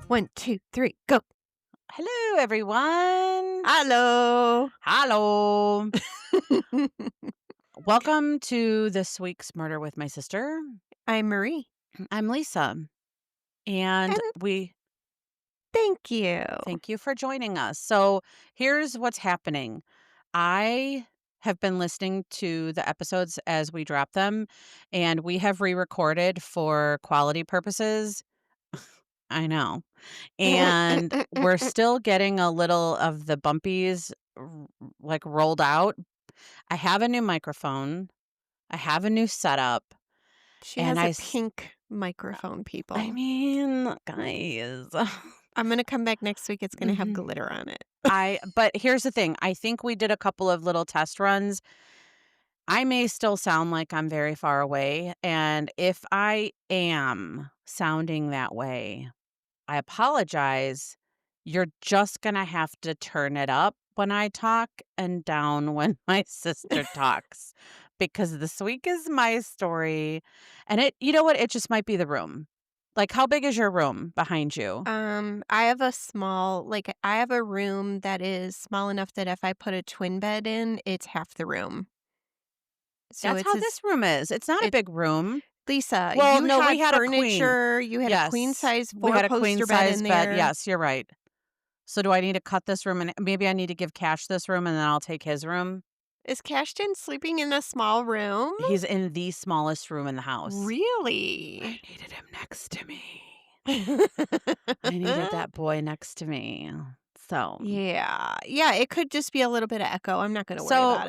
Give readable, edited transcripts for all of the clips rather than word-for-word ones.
1, 2, 3, go. Hello, everyone. Hello. Hello. Welcome to this week's Murder with My Sister. I'm Marie. I'm Lisa, and And we thank you. thank you for joining us. So, here's what's happening. I have been listening to the episodes as we drop them, and we have re-recorded for quality purposes. I know. And we're still getting a little of the bumpies like rolled out. I have a new microphone. I have a new setup. She And has a pink microphone, people. I mean, guys. I'm going to come back next week. It's going to have Mhm. glitter on it. But here's the thing. I think we did a couple of little test runs. I may still sound like I'm very far away. And if I am sounding that way, I apologize. You're just going to have to turn it up when I talk and down when my sister talks, because this week is my story. And you know what? It just might be the room. Like, how big is your room behind you? I have I have a room that is small enough that if I put a twin bed in, it's half the room. So That's how this room is. It's not a it, big room. Lisa, Well, you no, had we had a queen. furniture, you had a queen Yes. size We had a queen four-poster bed size in bed. there. Yes, you're right. So do I need to cut this room? And maybe I need to give Cash this room and then I'll take his room? Is Cashton sleeping in a small room? He's in the smallest room in the house. Really? I needed him next to me. I needed that boy next to me. So, Yeah. Yeah, it could just be a little bit of echo. I'm not going to worry about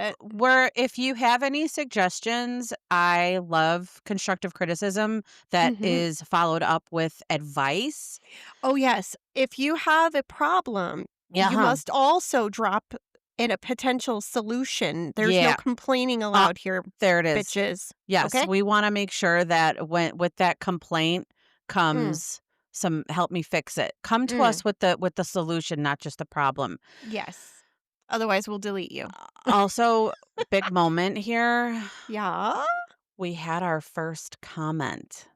it. if you have any suggestions, I love constructive criticism that is followed up with advice. Oh, yes. If you have a problem, you must also drop in a potential solution. There's no Yeah. complaining allowed here, There it is. bitches. Yes, Okay? we want to make sure that with that complaint comes some help me fix it. Come to us with the solution, not just the problem. Yes. Otherwise, we'll delete you. Also, big moment here. Yeah? We had our first comment.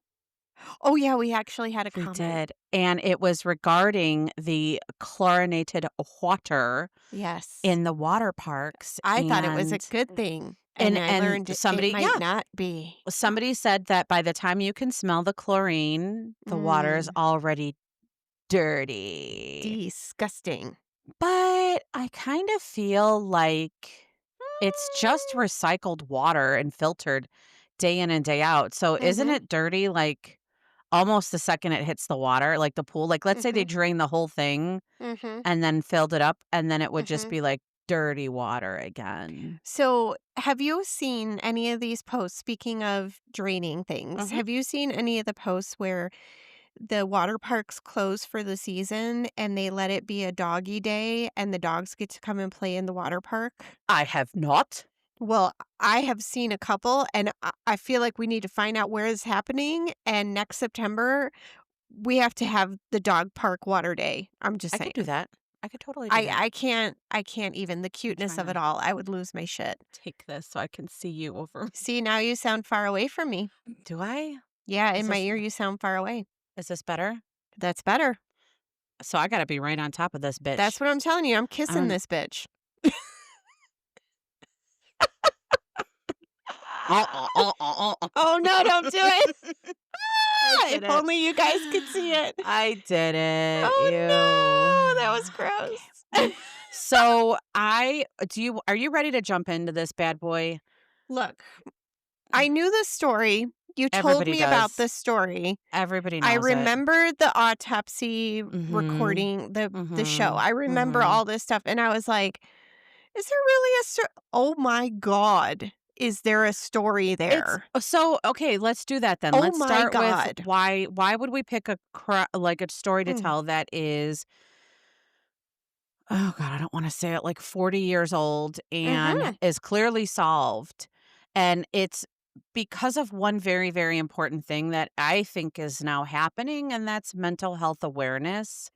Oh, yeah, we actually had a We comment. did. And it was regarding the chlorinated water Yes. in the water parks. I thought it was a good thing. And I learned somebody, it might not be. somebody said that by the time you can smell the chlorine, the water is already dirty. Disgusting. But I kind of feel like it's just recycled water and filtered day in and day out. So isn't it dirty like almost the second it hits the water, like the pool? Like, let's say they drained the whole thing and then filled it up, and then it would just be like dirty water again. So, have you seen any of these posts? Speaking of draining things, have you seen any of the posts where the water parks close for the season and they let it be a doggy day and the dogs get to come and play in the water park? I have not. Well, I have seen a couple, and I feel like we need to find out where it's happening. And next September, we have to have the dog park water day. I'm just I saying. could do that. I could totally do that. I can't even. The cuteness of it all. I would lose my shit. Take this so I can see you over. See, now you sound far away from me. Do I? Yeah, in my ear, you sound far away. Is this better? That's better. So I got to be right on top of this bitch. That's what I'm telling you. I'm kissing this bitch. Oh, no, don't do it. If only you guys could see it. I did it. Oh, Ew. no, that was gross. Okay. So are you ready to jump into this bad boy? Look, I knew this story. You told Everybody me does. about this story. Everybody knows I it. remember the autopsy recording, the show. I remember all this stuff. And I was like, is there really a story? Oh, my God. Is there a story there? So, okay, let's do that then. Oh Let's my start God. with why would we pick a story to tell that is, oh God, I don't want to say it, like 40 years old and is clearly solved. And it's because of one very, very important thing that I think is now happening, and that's mental health awareness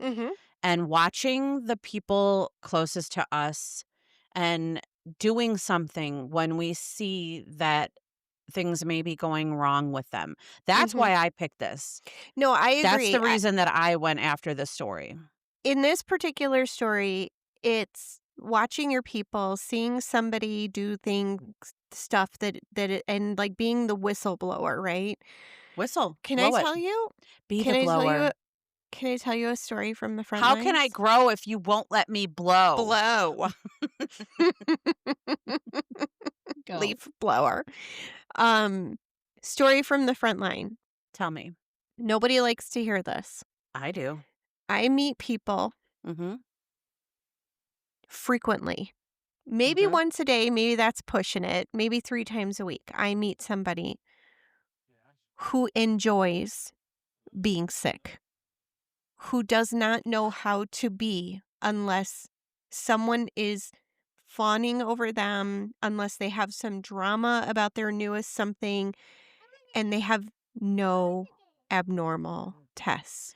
and watching the people closest to us and doing something when we see that things may be going wrong with them. That's Mhm. why I picked this. No, I That's agree. the reason that I went after this story. In this particular story, it's watching your people, seeing somebody do things stuff and, like, being the whistleblower, right? Whistle, Can I blow it. tell you Be can the I tell you blower. a can I tell you a story from the front How can I lines? grow if you won't let me blow? Blow. Go. Leaf blower. Um, Story from the front line. Tell me. Nobody likes to hear this. I do. I meet people Mhm. frequently. Maybe Mhm. once a day, maybe that's pushing it. Maybe 3 times a week. I meet somebody who enjoys being sick, who does not know how to be unless someone is fawning over them, unless they have some drama about their newest something, and they have no abnormal tests.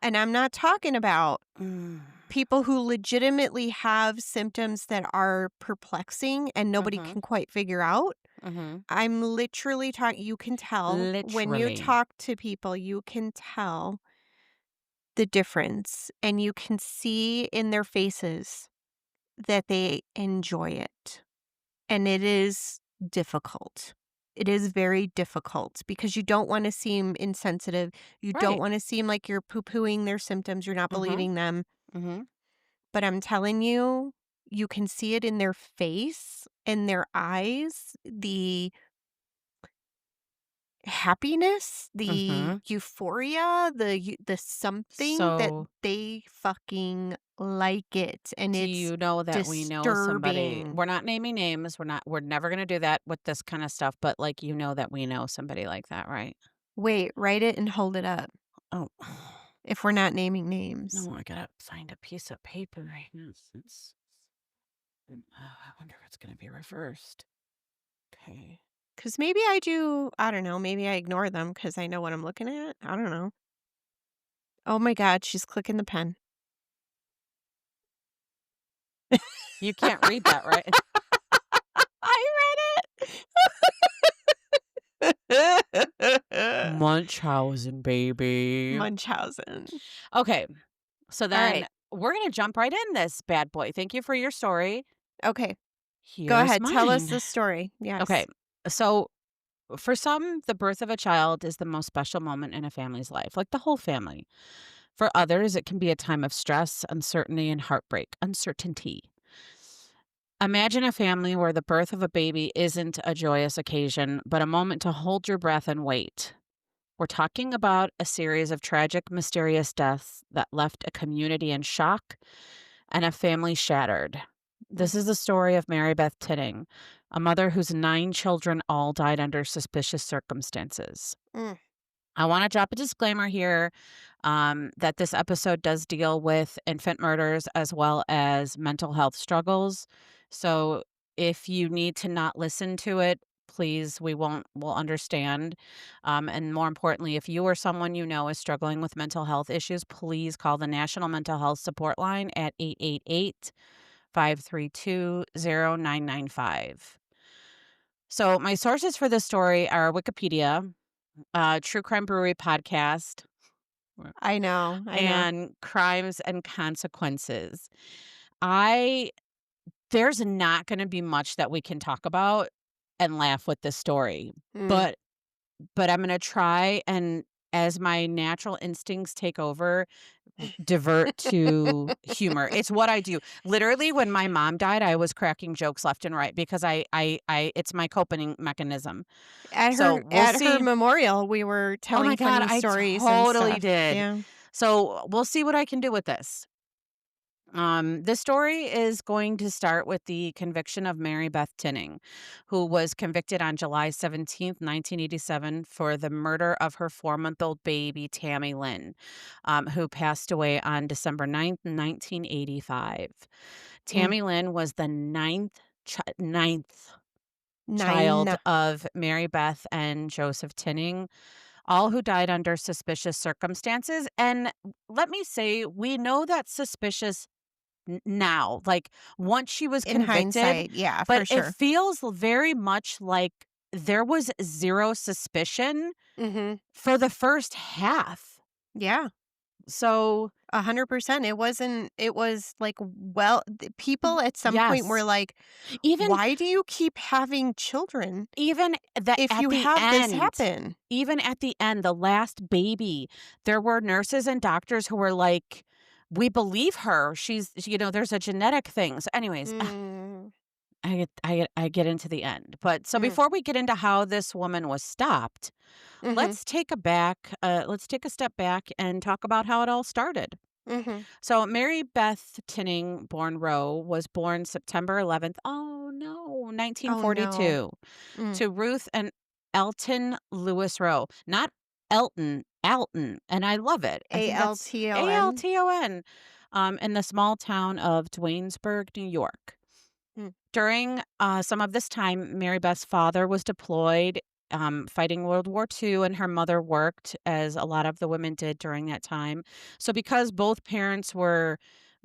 And I'm not talking about Mm. people who legitimately have symptoms that are perplexing and nobody Mhm. can quite figure out. Mhm. I'm literally talking, you can tell when you Literally. talk to people, you can tell the difference and you can see in their faces that they enjoy it. And it is difficult. It is very difficult because you don't want to seem insensitive. You don't Right. want to seem like you're poo pooing their symptoms. You're not Mhm. believing them. Mhm. But I'm telling you, you can see it in their face, in their eyes, the happiness, the Mhm. euphoria, the something that So, they fucking like it, and do it's you know that we know somebody? disturbing. We're not naming names. We're never going to do that with this kind of stuff, but like that we know somebody like that, right? Wait, write it and hold it up Oh. if we're not naming names. No, I got to find a piece of paper right now. I wonder if it's going to be reversed. Okay. Because maybe I do, I don't know, maybe I ignore them because I know what I'm looking at. I don't know. Oh my God, she's clicking the pen. You can't read that, right? I read it. Munchausen, baby. Munchausen. Okay. So All then right. we're going to jump right in this bad boy. Thank you for your story. Okay. Go Here's ahead. Tell us mine. the story. Okay. Yes. So for some, the birth of a child is the most special moment in a family's life, like the whole family. For others, it can be a time of stress, uncertainty, and heartbreak. Uncertainty. Imagine a family where the birth of a baby isn't a joyous occasion, but a moment to hold your breath and wait. We're talking about a series of tragic, mysterious deaths that left a community in shock and a family shattered. This is Mhm. the story of Mary Beth Tinning, a mother whose 9 children all died under suspicious circumstances. Mm. I want to drop a disclaimer here that this episode does deal with infant murders as well as mental health struggles. So if you need to not listen to it, please, we'll understand. And more importantly, if you or someone you know is struggling with mental health issues, please call the National Mental Health Support Line at 888-532-0995. So my sources for this story are Wikipedia, True Crime Brewery podcast, Right. I know. I know. and Crimes and Consequences. I There's not going to be much that we can talk about and laugh with this story, Mm. but I'm going to try and as my natural instincts take over, divert to humor. It's what I do. Literally, when my mom died, I was cracking jokes left and right because it's my coping mechanism. So we'll At her see. memorial, we were Oh my telling god, funny I stories and totally stuff. did. Yeah. So, we'll see what I can do with this. This story is going to start with the conviction of Mary Beth Tinning, who was convicted on July 17th, 1987 for the murder of her 4-month-old baby, Tammy Lynn, who passed away on December 9th, 1985. Mm. Tammy Lynn was the ninth child 9. of Mary Beth and Joseph Tinning, all who died under suspicious circumstances. And let me say, we know that suspicious now, like once she was In convicted, hindsight, yeah, but for it sure. feels very much like there was 0 suspicion Mhm. for the first half. Yeah. So 100%. It was like, well, people at some point were yes. like, Even "Why do you keep having children even the if at you the have this end happen?" even at the end, the last baby, there were nurses and doctors who were like, "We believe her. There's a genetic thing." So anyways, Mm. I get into the end. But so Mm. before we get into how this woman was stopped, Mhm. let's take a step back and talk about how it all started. Mhm. So Mary Beth Tinning, born Rowe, was born September 11th, oh no, Oh, no. 1942, Mm. to Ruth and Elton Lewis Rowe. Not Elton, Alton, and I love it. I think that's Alton? Alton, in the small town of Duanesburg, New York. Mm. During some of this time, Mary Beth's father was deployed fighting World War II, and her mother worked, as a lot of the women did during that time. So, because both parents were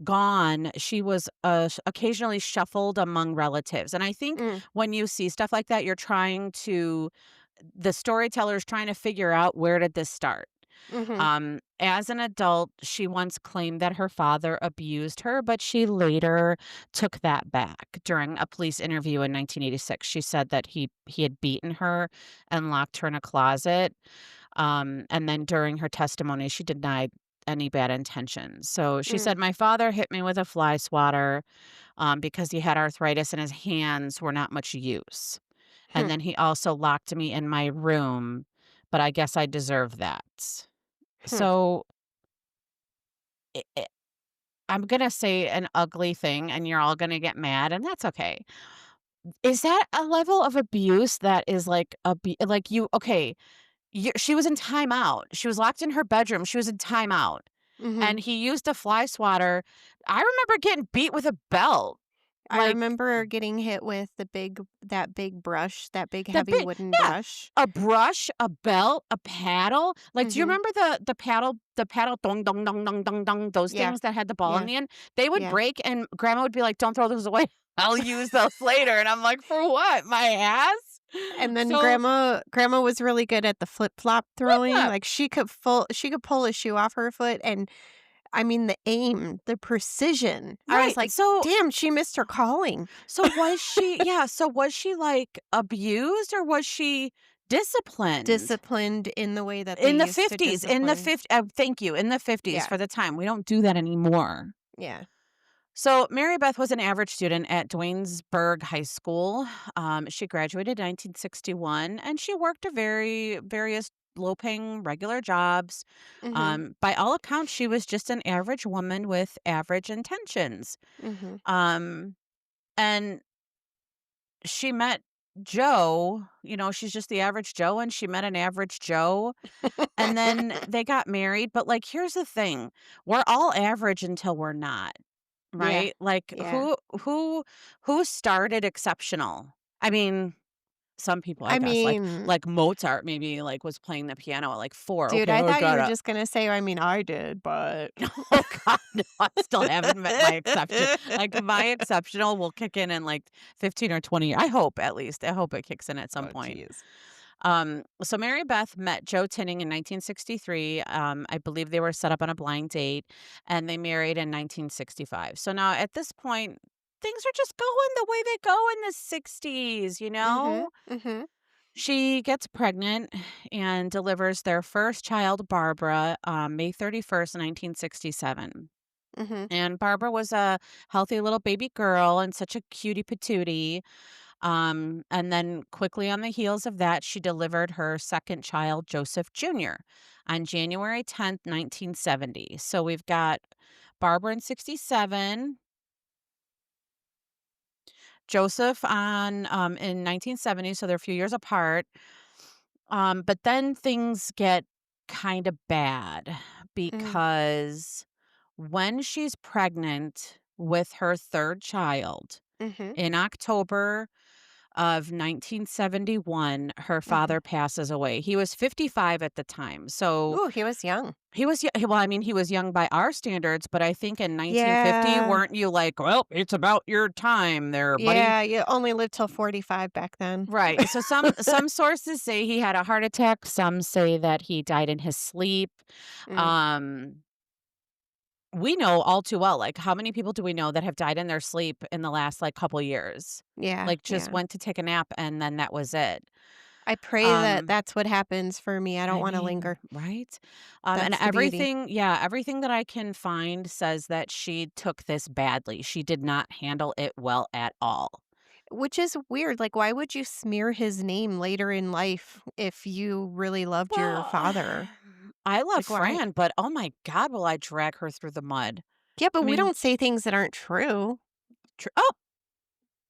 gone, she was occasionally shuffled among relatives. And I think Mm. when you see stuff like that, the storyteller's trying to figure out, where did this start? Mhm. As an adult, she once claimed that her father abused her, but she later took that back. During a police interview in 1986, she said that he had beaten her and locked her in a closet. And then during her testimony, she denied any bad intentions. So she Mm. said, "My father hit me with a fly swatter because he had arthritis and his hands were not much use. And Hmm. then he also locked me in my room, but I guess I deserve that." Hmm. So I'm gonna say an ugly thing, and you're all gonna get mad, and that's okay. Is that a level of abuse that is like like you okay, she was in timeout. She was locked in her bedroom. She was in timeout, Mhm. and he used a fly swatter. I remember getting beat with a belt. I Like remember getting hit with that big brush, that big the heavy big wooden yeah, brush. a brush, a belt, a paddle. Like, do you Mhm. remember the paddle dong dong dong dong dong dong, those Yeah. things that had the ball in Yeah. the end? They would Yeah. break and grandma would be like, "Don't throw those away. I'll use those later." And I'm like, "For what? My ass?" And then So, grandma was really good at the flip-flop throwing, flip-flop. like, she could pull a shoe off her foot, and, I mean, the aim, the precision. I was Right. like, "Damn, she missed her calling." So was she, like, abused or was she disciplined? Disciplined in the way that they In the used to 50s, in the discipline. 50 thank you, in the 50s Yeah. for the time. We don't do that anymore. Yeah. So, Mary Beth was an average student at Duanesburg High School. She graduated in 1961 and she worked various low paying regular jobs. Mhm. By all accounts, she was just an average woman with average intentions. Mhm. Um, and she met Joe, she's just the average Joe, and she met an average Joe. And then they got married. But, like, here's the thing, we're all average until we're not. Yeah. Right? Like, Yeah. who started exceptional? I mean, some people, I I guess, like mean, like Mozart maybe, like, was playing the piano at, like, 4. dude, Okay, I I thought you got were it. just gonna say, "I mean, I did, but" Oh god, no, I still haven't met my exception. Like, my exceptional will kick in, like, 15 or 20, I hope, at least. I hope it kicks in at some Oh, point. jeez. So Mary Beth met Joe Tinning in 1963. I believe they were set up on a blind date, and they married in 1965. So now at this point, things are just going the way they go in the 60s, you Mhm. know? Mhm. She gets pregnant and delivers their first child, Barbara, May 31st, 1967. Mhm. And Barbara was a healthy little baby girl and such a cutie patootie. And then quickly on the heels of that, she delivered her second child, Joseph Jr., on January 10th, 1970. So we've got Barbara in 67, Joseph in 1970, so they're a few years apart. But then things get kind of bad Mm. because when she's pregnant with her third child Mhm. in October of 1971, her Mhm. father passes away. He was 55 at the time. So Ooh, he was young. he was, well, I mean, he was young by our standards, but I think in 1950, Yeah. weren't you like, well, it's about your time there, buddy? Yeah, you only lived till 45 back then. Right. So some sources say he had a heart attack. Some say that he died in his sleep. Mm, Um, we know all too well, like, how many people do we know that have died in their sleep in the last, like, couple years? yeah, Like, just yeah. went to take a nap and then that was it. I pray that Um, that's what happens for me. I don't I wanna mean, linger. right? And That's the beauty. everything, yeah, everything that I can find says that she took this badly. She did not handle it well at all. Which is weird, like, why would you smear his name later in life if you really loved your Well, father? I love Like, why? Fran, but oh my god, will I drag her through the mud. Yeah, but I we mean, don't say things that aren't true. oh,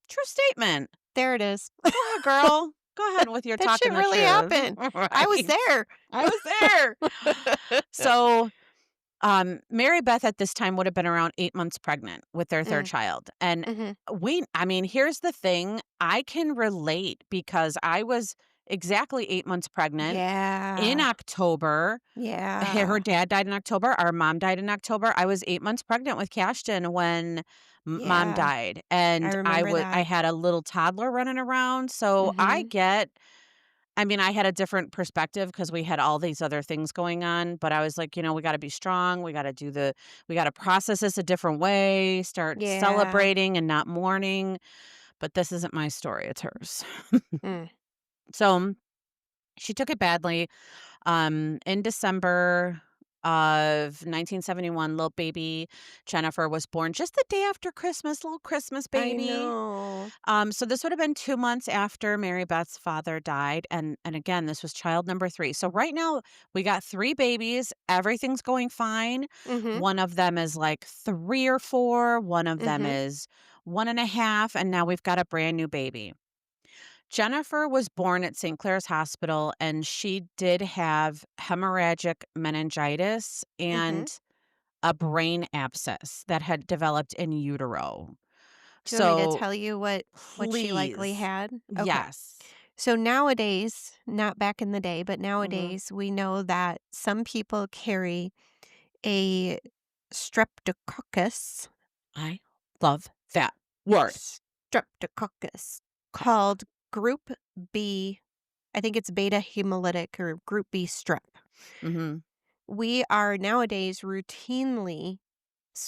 true statement. There it is. Go ahead, girl. Go ahead with your That shit talking the really truth. happened. I was Right. there. I was there. So, Mary Beth at this time would have been around 8 months pregnant with their 3rd Mm, child, and mhm. I mean, here's the thing, I can relate because I was exactly 8 months pregnant in Yeah. October. Her Yeah. dad died in October, our mom died in October. I was 8 months pregnant with Cashton when mom Yeah. died, I and remember I that. had a little toddler running around, so Mhm. I mean, I had a different perspective because we had all these other things going on, but I was like, "We gotta be strong, we gotta process this a different way, start Yeah. celebrating and not mourning," but this isn't my story, it's hers. Mm. So, she took it badly. In December of 1971, little baby Jennifer was born just the day after Christmas, little Christmas I baby. know. So this would have been 2 months after Mary Beth's father died, and again, this was child number 3. So right now, we got 3 babies, everything's going fine. Mhm. One of them is, like, 3 or 4, one of them Mhm. is 1.5, and now we've got a brand new baby. Jennifer was born at St. Clair's Hospital, and she did have hemorrhagic meningitis Mhm. and a brain abscess that had developed in utero. Do you want me to So, tell you what she likely please. had? Okay. Yes. So nowadays, not back in the day, but Mhm. nowadays we know that some people carry a streptococcus I love that word. streptococcus called group B. I think it's beta hemolytic or group B strep. Mhm. We are nowadays routinely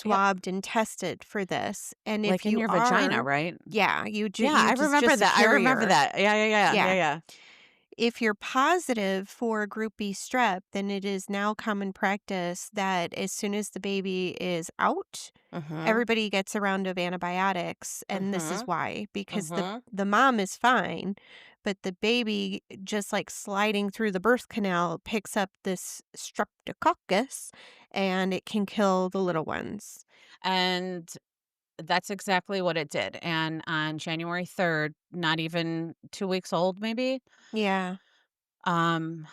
Yep. swabbed and tested for this, and if Like in you your vagina, are, right? yeah, Yeah, you just a I remember carrier. that. Yeah, yeah, yeah. Yeah, Yeah. yeah. If you're positive for group B strep, then it is now common practice that as soon as the baby is out, Mhm. everybody gets a round of antibiotics, and this is Mhm. why, because Mhm. the mom is fine, but the baby, just like sliding through the birth canal, picks up this streptococcus, and it can kill the little ones. And that's exactly what it did, and on January 3rd, not even 2 weeks old maybe, Yeah,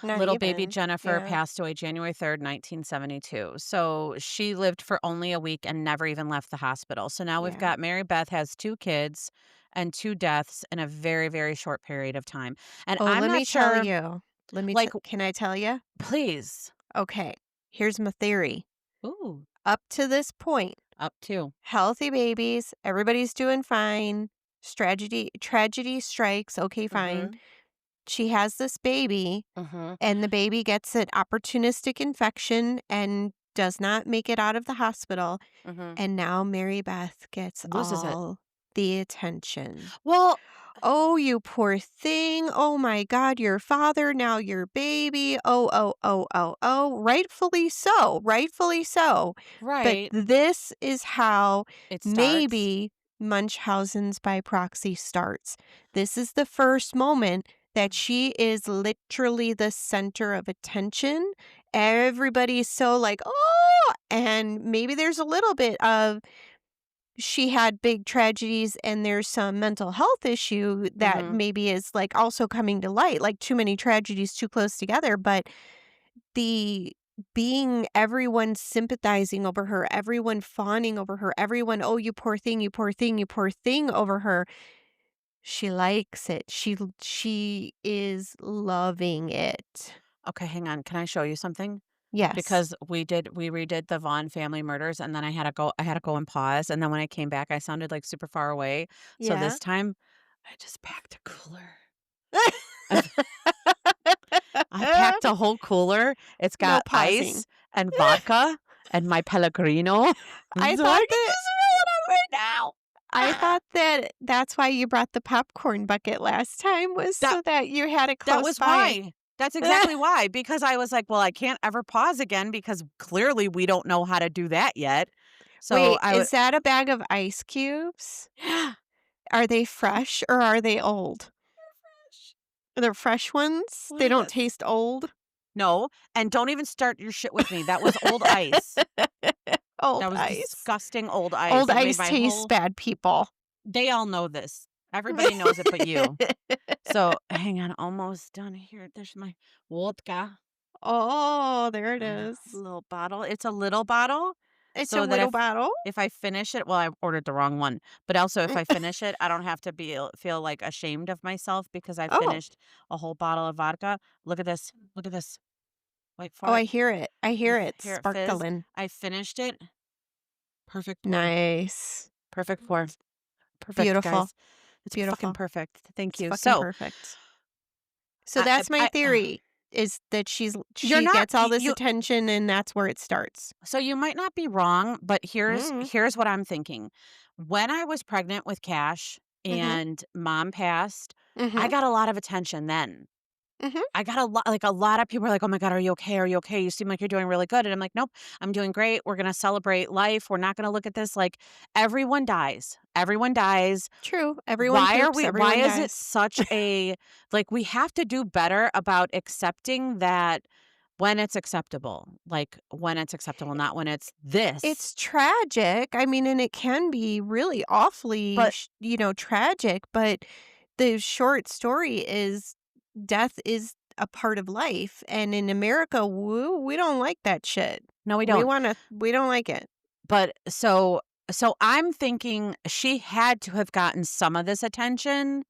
not little baby even. Jennifer Yeah, passed away January 3rd, 1972. So, she lived for only a week and never even left the hospital. So now we've yeah. got Mary Beth has 2 kids and 2 deaths in a very, very short period of time, and Oh, I'm let not me tell sure, you. like, Can I tell you? please. Okay, here's my theory. Ooh, Up to this point, up to. healthy babies, everybody's doing fine. Tragedy strikes, okay, fine. Mhm, She has this baby, mhm, and the baby gets an opportunistic infection and does not make it out of the hospital, mhm. and now Mary Beth gets Loses it. all the attention. Well, "Oh, you poor thing. Oh my god, your father, now your baby. Oh, oh, oh, oh, oh." Rightfully so, rightfully so. But right, this is how it starts. maybe Munchausen's by proxy starts. This is the first moment that she is literally the center of attention. Everybody's so like, "Oh," and maybe there's a little bit of she had big tragedies and there's some mental health issue that Mhm, maybe is like also coming to light, like too many tragedies too close together. But the being everyone sympathizing over her, everyone fawning over her, everyone, oh, you poor thing, you poor thing, you poor thing over her. She likes it. She is loving it. Okay, hang on. Can I show you something? Yes. Because we redid the Vaughn family murders, and then I had to go and pause, and then when I came back, I sounded, like, super far away. So Yeah. this time, I just packed a cooler. I I packed a whole cooler. It's No got pausing. ice and vodka and my Pellegrino. I So I thought can that just fill it up right now. I Ah. thought that that's why you brought the popcorn bucket last time was That so that you had it that close was by. why. That's exactly why, because I was like, "Well, I can't ever pause again because clearly we don't know how to do that yet." So Wait, I would is that a bag of ice cubes? Yeah. Are they fresh or are they old? They're fresh ones? Look They at don't this. taste old? No, and don't even start your shit with me. That was old ice. Old That was ice. disgusting old ice. Old It made ice my tastes whole bad, people. they all know this. Everybody knows it but you. So, hang on, almost done here. There's my vodka, Oh, there it is. little bottle. It's a little bottle It's a so that little bottle? if I finish it, well, I ordered the wrong one, but also if I finish it, I don't have to feel like ashamed of myself because I Oh. finished a whole bottle of vodka. Look at this. Look at this. Wait Oh, for I it. hear it. I You hear it hear it fizz. sparkling. I finished it. Perfect pour. Nice. Perfect pour. Perfect, Beautiful. guys. It's fucking Beautiful. perfect. Thank It's you. fucking So, perfect. So that's my I theory, is that you're she not gets all this you attention and that's where it starts. so you might not be wrong, but here's Mm. here's what I'm thinking. When I was pregnant with Cash Mhm. and mom passed, I Mhm. got a lot of attention then. Mhm. I got a lot of people were like, "Oh my god, are you okay? Are you okay? You seem like you're doing really good." And I'm like, "Nope, I'm doing great. We're gonna celebrate life. We're not gonna look at this like everyone dies. Everyone dies. True. Everyone poops, Why everyone is it dies. such a like, we have to do better about accepting that when it's acceptable, like, when it's acceptable, not when it's this. It's tragic. I mean, and it can be really awfully, But tragic, but the short story is death is a part of life. And in America, we don't like that shit. no, we don't. We don't like it. But so I'm thinking she had to have gotten some of this attention,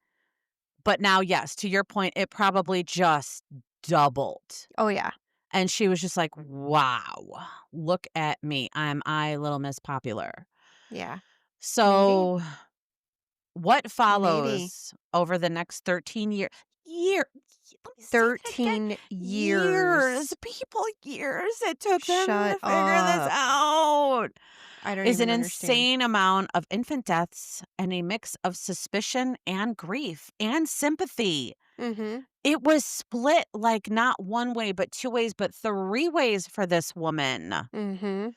but now, yes, to your point, it probably just doubled. Oh, yeah. And she was just like, "Wow, look at me. I'm Little Miss Popular." Yeah. Maybe. So what Maybe. follows over the next 13 year let me say that again, 13 years, years. people, years it took them to Shut figure this up. out, I don't is an even understand. insane amount of infant deaths and a mix of suspicion and grief and sympathy. Mhm. It was split like not one way, but two ways, but three ways for this woman. Mhm.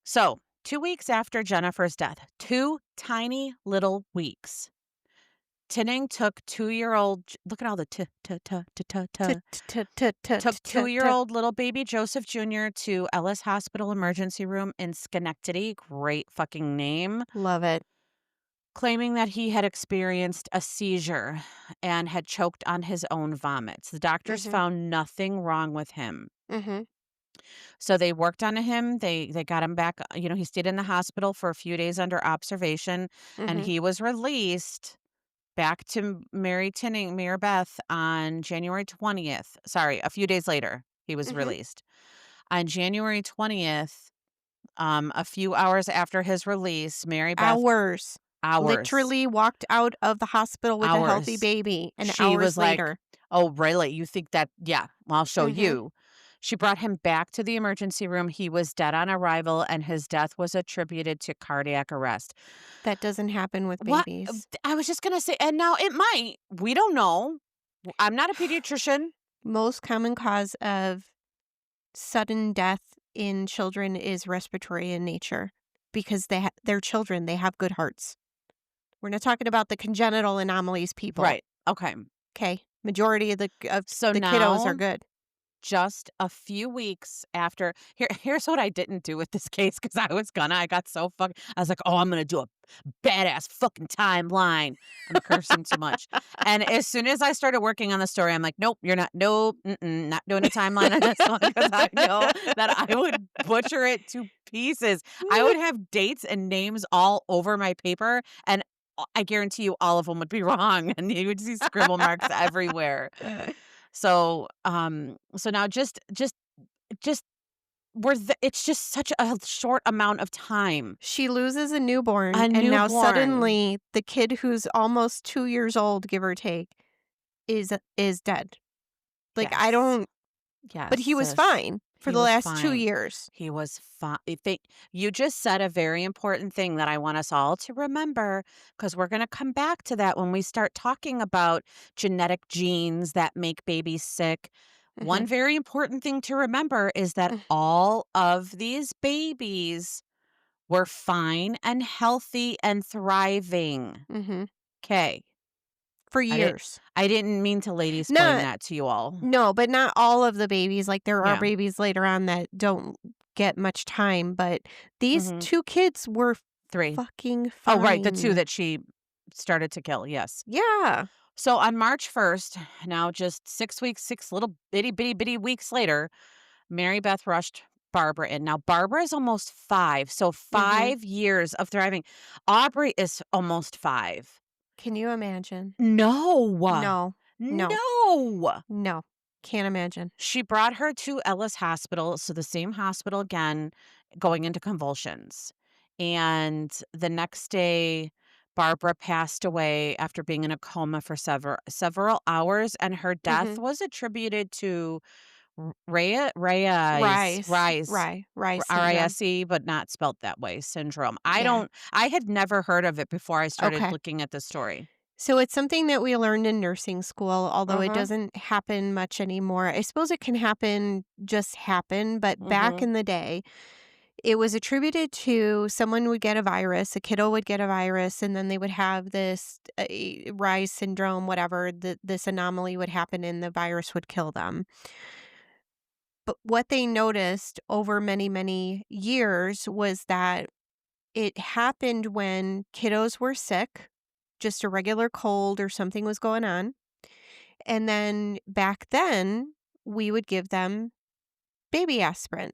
So, 2 weeks after Jennifer's death, 2 tiny little weeks. Tinning took 2-year-old look at all the t t t t t T t t t t t took t t. 2-year-old little baby Joseph Jr. to Ellis Hospital emergency room in Schenectady, great fucking name, Love it. claiming that he had experienced a seizure and had choked on his own vomits. The doctors Mhm. found nothing wrong with him. Mhm. So they worked on him. They got him back, he stayed in the hospital for a few days under observation and Mhm. he was released back to Mary Tinning, Mary Beth on January 20th. Sorry, a few days later, he was Mhm. released. On January 20th, a few hours after his release, Mary Beth Hours. hours, Literally walked out of the hospital with a healthy hours. baby, and She hours was like, later. "Oh, really? You think that yeah, well, I'll show Mhm. you." She brought him back to the emergency room. He was dead on arrival, and his death was attributed to cardiac arrest. That doesn't happen with What babies. I was just gonna say, and now it might. We don't know. I'm not a pediatrician. Most common cause of sudden death in children is respiratory in nature because they're children, they have good hearts. We're not talking about the congenital anomalies people, Right. Okay. okay? Majority of So the kiddos are now good. just a few weeks after here's what I didn't do with this case because I got so I was like, "Oh, I'm gonna do a badass fucking timeline." I'm cursing too much. And as soon as I started working on the story, I'm like, "Nope, you're not nope, not doing a timeline on this one," because I know that I would butcher it to pieces. I would have dates and names all over my paper, and I guarantee you all of them would be wrong, and you would see scribble marks everywhere. So now just it's just such a short amount of time. She loses a newborn, A and now newborn. suddenly the kid who's almost 2 years old, give or take, is dead. Like, I Yes. don't Yes, but he was sis. fine for He the was last 2 fine. years. He was fine. You just said a very important thing that I want us all to remember because we're going to come back to that when we start talking about genetic genes that make babies sick. One Mhm. very important thing to remember is that all of these babies were fine and healthy and thriving. Mhm. Okay. For I didn't years. I didn't mean to ladies plain Not that to you all. No, but not all of the babies, like, there are Yeah. babies later on that don't get much time, but these Mhm. 2 kids were 3. fucking Oh, right, the 2 fine. that she started to kill, yes. Yeah. So on March 1st, now just 6 weeks, 6 little bitty weeks later, Mary Beth rushed Barbara in. Now Barbara is almost 5, so Mhm. 5 years of thriving. Aubrey is almost 5. Can you imagine? No. No. No. No. No. Can't imagine. She brought her to Ellis Hospital, so the same hospital again, going into convulsions. And the next day, Barbara passed away after being in a coma for several hours, and her death Mhm. was attributed to Reyes Rise. Rise syndrome. RISE, but not spelt that way, syndrome. Yeah. I had never heard of it before I started Okay. looking at the story. So it's something that we learned in nursing school, although it Mhm. doesn't happen much anymore. I suppose it can happen, but back Mhm. in the day, it was attributed to someone would get a virus, a kiddo would get a virus, and then they would have this Rise syndrome, whatever, this anomaly would happen and the virus would kill them. But what they noticed over many, many years was that it happened when kiddos were sick, just a regular cold or something was going on. And then back then, we would give them baby aspirin.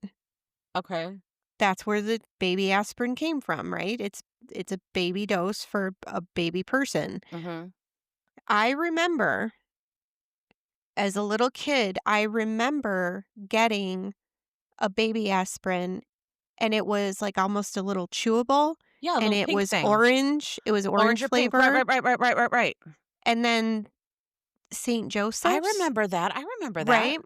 Okay. That's where the baby aspirin came from, right? It's a baby dose for a baby person. Mhm. I remember as a little kid, I remember getting a baby aspirin and it was like almost a little chewable Yeah, a and little it pink was thing. orange. It was Orange orange or pink. Right, flavor. right, right, right, right, right, right. And then St. I Joseph's, remember that. I remember that. right?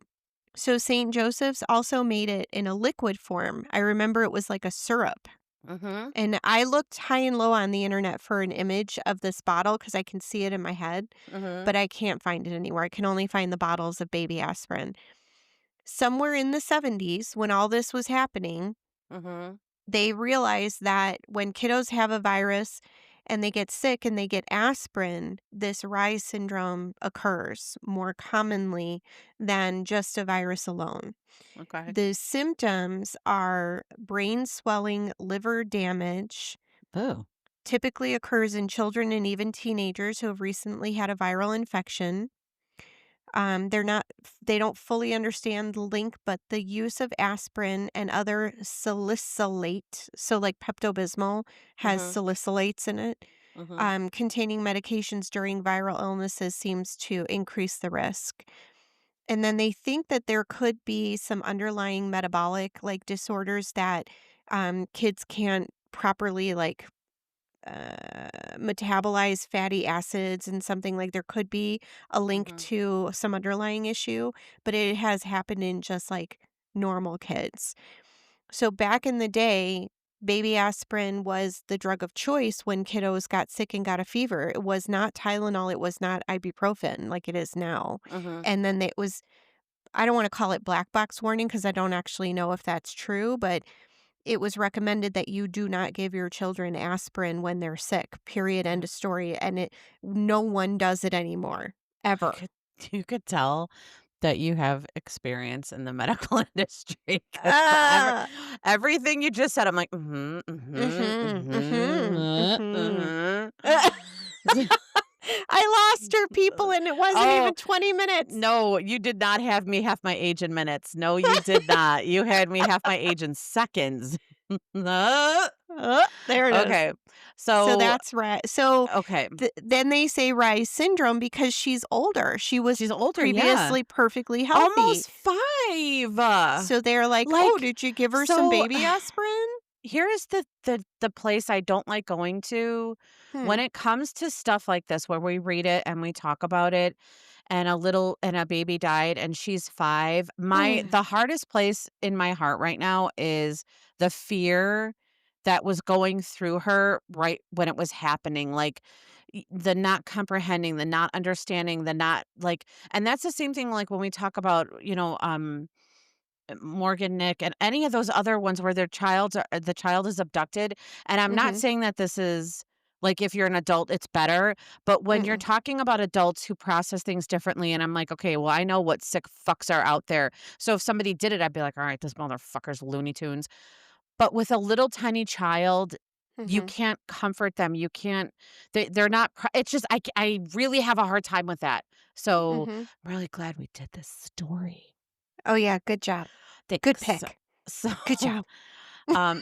So St. Joseph's also made it in a liquid form. I remember it was like a syrup. Mhm. And I looked high and low on the internet for an image of this bottle because I can see it in my head, Mhm. but I can't find it anywhere. I can only find the bottles of baby aspirin. Somewhere in the 70s, when all this was happening, Mhm. they realized that when kiddos have a virus and they get sick and they get aspirin, this Rise syndrome occurs more commonly than just a virus alone. Okay. The symptoms are brain swelling, liver damage, Oh. typically occurs in children and even teenagers who have recently had a viral infection. They don't fully understand the link, but the use of aspirin and other salicylate, so like Pepto-Bismol has Mhm. salicylates in it, Mhm. containing medications during viral illnesses seems to increase the risk. And then they think that there could be some underlying metabolic like disorders that kids can't properly like metabolize fatty acids and something like there could be a link Mhm. to some underlying issue, but it has happened in just like normal kids. So back in the day, baby aspirin was the drug of choice when kiddos got sick and got a fever. It was not Tylenol, it was not ibuprofen like it is now. Mhm. And then it was, I don't want to call it black box warning because I don't actually know if that's true, but it was recommended that you do not give your children aspirin when they're sick, period, end Yeah. of story, and no one does it anymore, I ever. could you could tell that you have experience in the medical industry 'cause Ah. everything you just said, I'm like, "Mhm, mhm, Mhm, mhm, mhm, mhm. mhm." I lost her, people, and it wasn't Oh, even 20 minutes. no, you did not have me half my age in minutes. No, you did not. You had me half my age in seconds. There it is. Okay. So So, that's right. So okay, then they say Rye's syndrome because she's older. She was she's older, yeah. previously perfectly healthy. Almost 5. So they're like, "Oh, Like, did you give her some so baby aspirin?" here's the place I don't like going to Hmm. when it comes to stuff like this where we read it and we talk about it and a baby died and she's 5. The hardest place in my heart right now is the fear that was going through her right when it was happening, like, the not comprehending, the not understanding, the not like, and that's the same thing like when we talk about, Morgan, Nick, and any of those other ones where the child is abducted, and I'm not Mhm. saying that this is like, if you're an adult, it's better, but when you're Mm-mm. talking about adults who process things differently, and I'm like, "Okay, well, I know what sick fucks are out there." So if somebody did it, I'd be like, "Alright, this motherfucker's Looney Tunes." But with a little tiny child, you Mhm. can't comfort them, you can't they're not it's just I really have a hard time with that. So, Mhm. I'm really glad we did this story. Oh, yeah, good job. Good Thanks. pick. So Good job.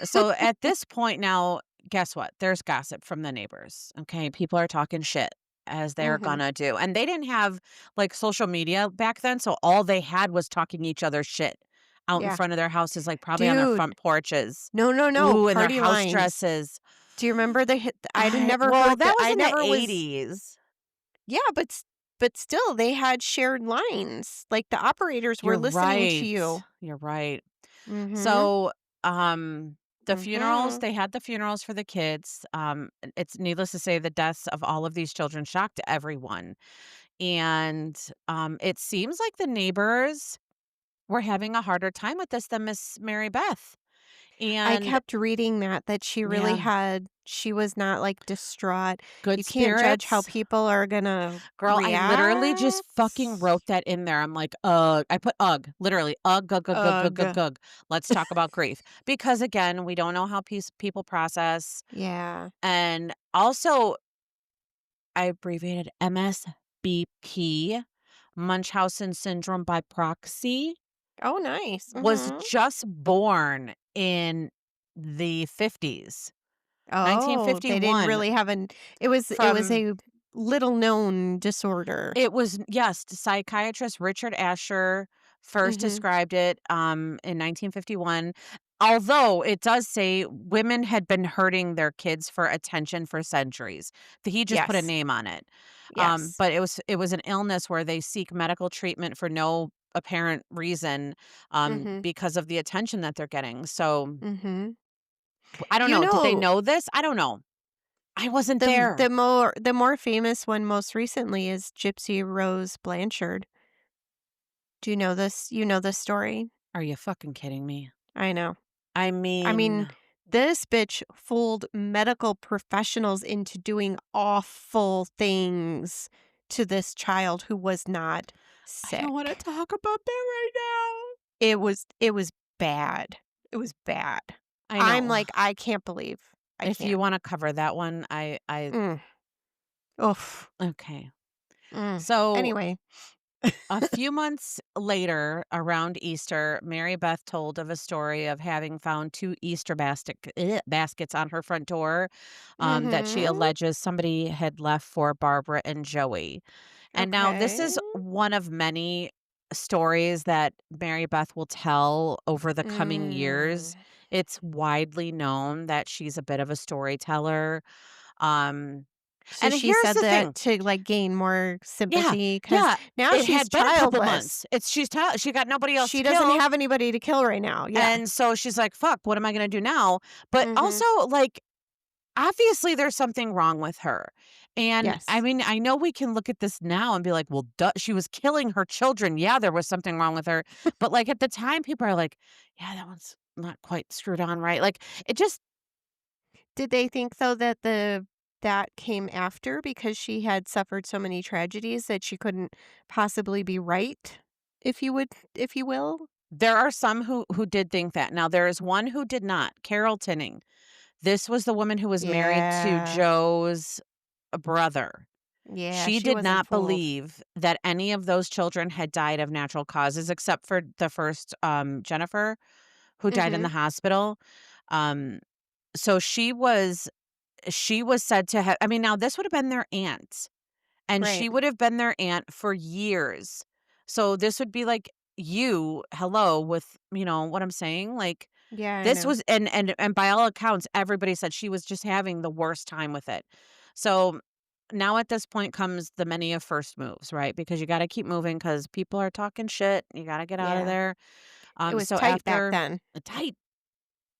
so at this point now, guess what? There's gossip from the neighbors, okay? People are talking shit as they're Mhm. gonna do, and they didn't have, like, social media back then, so all they had was talking each other shit out in Yeah. front of their houses, like, probably on their Dude, front porches. no, no, no, Ooh, in their party house lines. dresses. Do you remember the hit I'd never Well, heard that that was I in the never was. '80s. Yeah, but still, they had shared lines, like, the operators were You're listening to right. you. You're right. Mhm. So, the funerals, Mhm. they had the funerals for the kids. It's needless to say, the deaths of all of these children shocked everyone. And it seems like the neighbors were having a harder time with this than Miss Mary Beth. I And kept reading that she really yeah, had she was not, like, distraught. good You can't judge how spirits. people are gonna Girl, I literally just react. fucking wrote that in there. I'm like, ugh. I put ugh, literally, ugh, gug, gug, gug, gug, gug, Ugh. gug. Let's talk about grief. Because again, we don't know how people process. Yeah. And also, I abbreviated MSBP, Munchausen syndrome by proxy, Oh, nice. was Mhm. just born in the 50s, Oh, they didn't 1951 really have an it was from a little known disorder. it was yes, the psychiatrist Richard Asher first Mhm. described it, in 1951, although it does say women had been hurting their kids for attention for centuries. He just put a Yes. name on it. Yes. But it was an illness where they seek medical treatment for no apparent reason, Mhm. because of the attention that they're getting. So, Mhm. I don't You know, did they know, know this? I don't know. I wasn't there. the more famous one most recently is Gypsy Rose Blanchard. Do you know this? You know this story? Are you fucking kidding me? I know. I I mean, mean, this bitch fooled medical professionals into doing awful things to this child who was not I don't wanna sick. talk about that right now. It was bad. It was bad. I I'm know. like, I can't believe I If you can't. wanna cover that one, I Mm. Oof. okay. Mm. So, Anyway. a few months later, around Easter, Mary Beth told of a story of having found 2 Easter baskets on her front door, that she Mhm. alleges somebody had left for Barbara and Joey. And now this Okay. is one of many stories that Mary Beth will tell over the coming Mm. years. It's widely known that she's a bit of a storyteller. Um, So and she here's said the that thing. to, like, gain more Yeah, sympathy because yeah, now it she's had been a couple childless. months. She got nobody else She to doesn't kill, have anybody to kill right now. Yeah. and so she's like, "Fuck, what am I gonna do now?" But Mhm. also, like, obviously, there's something wrong with her, and, I Yes. mean, I know we can look at this now and be like, "Well, duh, she was killing her children. Yeah, there was something wrong with her." But, like, at the time, people are like, "Yeah, that one's not quite screwed on right." Like, it just Did they think, though, that that came after because she had suffered so many tragedies that she couldn't possibly be right, if you will? there are some who did think that. Now, there is one who did not, Carol Tinning. This was the woman who was married to Yeah. Joe's brother. Yeah, She she did wasn't not fooled. believe that any of those children had died of natural causes except for the first, Jennifer, who died in the Mhm. hospital. Um, so she was she was said to have, I mean, now this would have been their aunt, and Right. she would have been their aunt for years. So this would be like you, hello, with, you know what I'm saying? Like, Yeah, I this know. was, and by all accounts, everybody said she was just having the worst time with it. So now at this point comes the many of first moves, right? Because you gotta keep moving because people are talking shit. You gotta get out of Yeah. there. It was So tight back after then. tight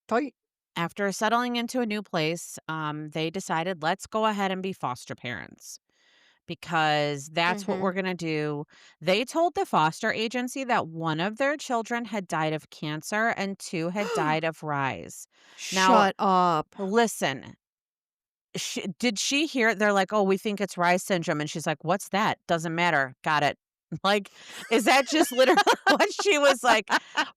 Tight. after settling into a new place, they decided, let's go ahead and be foster parents because that's what Mhm. we're going to do. They told the foster agency that one of their children had died of cancer and two had died of rise. Now, Shut up. listen, did she hear? They're like, oh, we think it's Rise syndrome. And she's like, what's that? Doesn't matter. Got it. Like, is that just literally what she was like?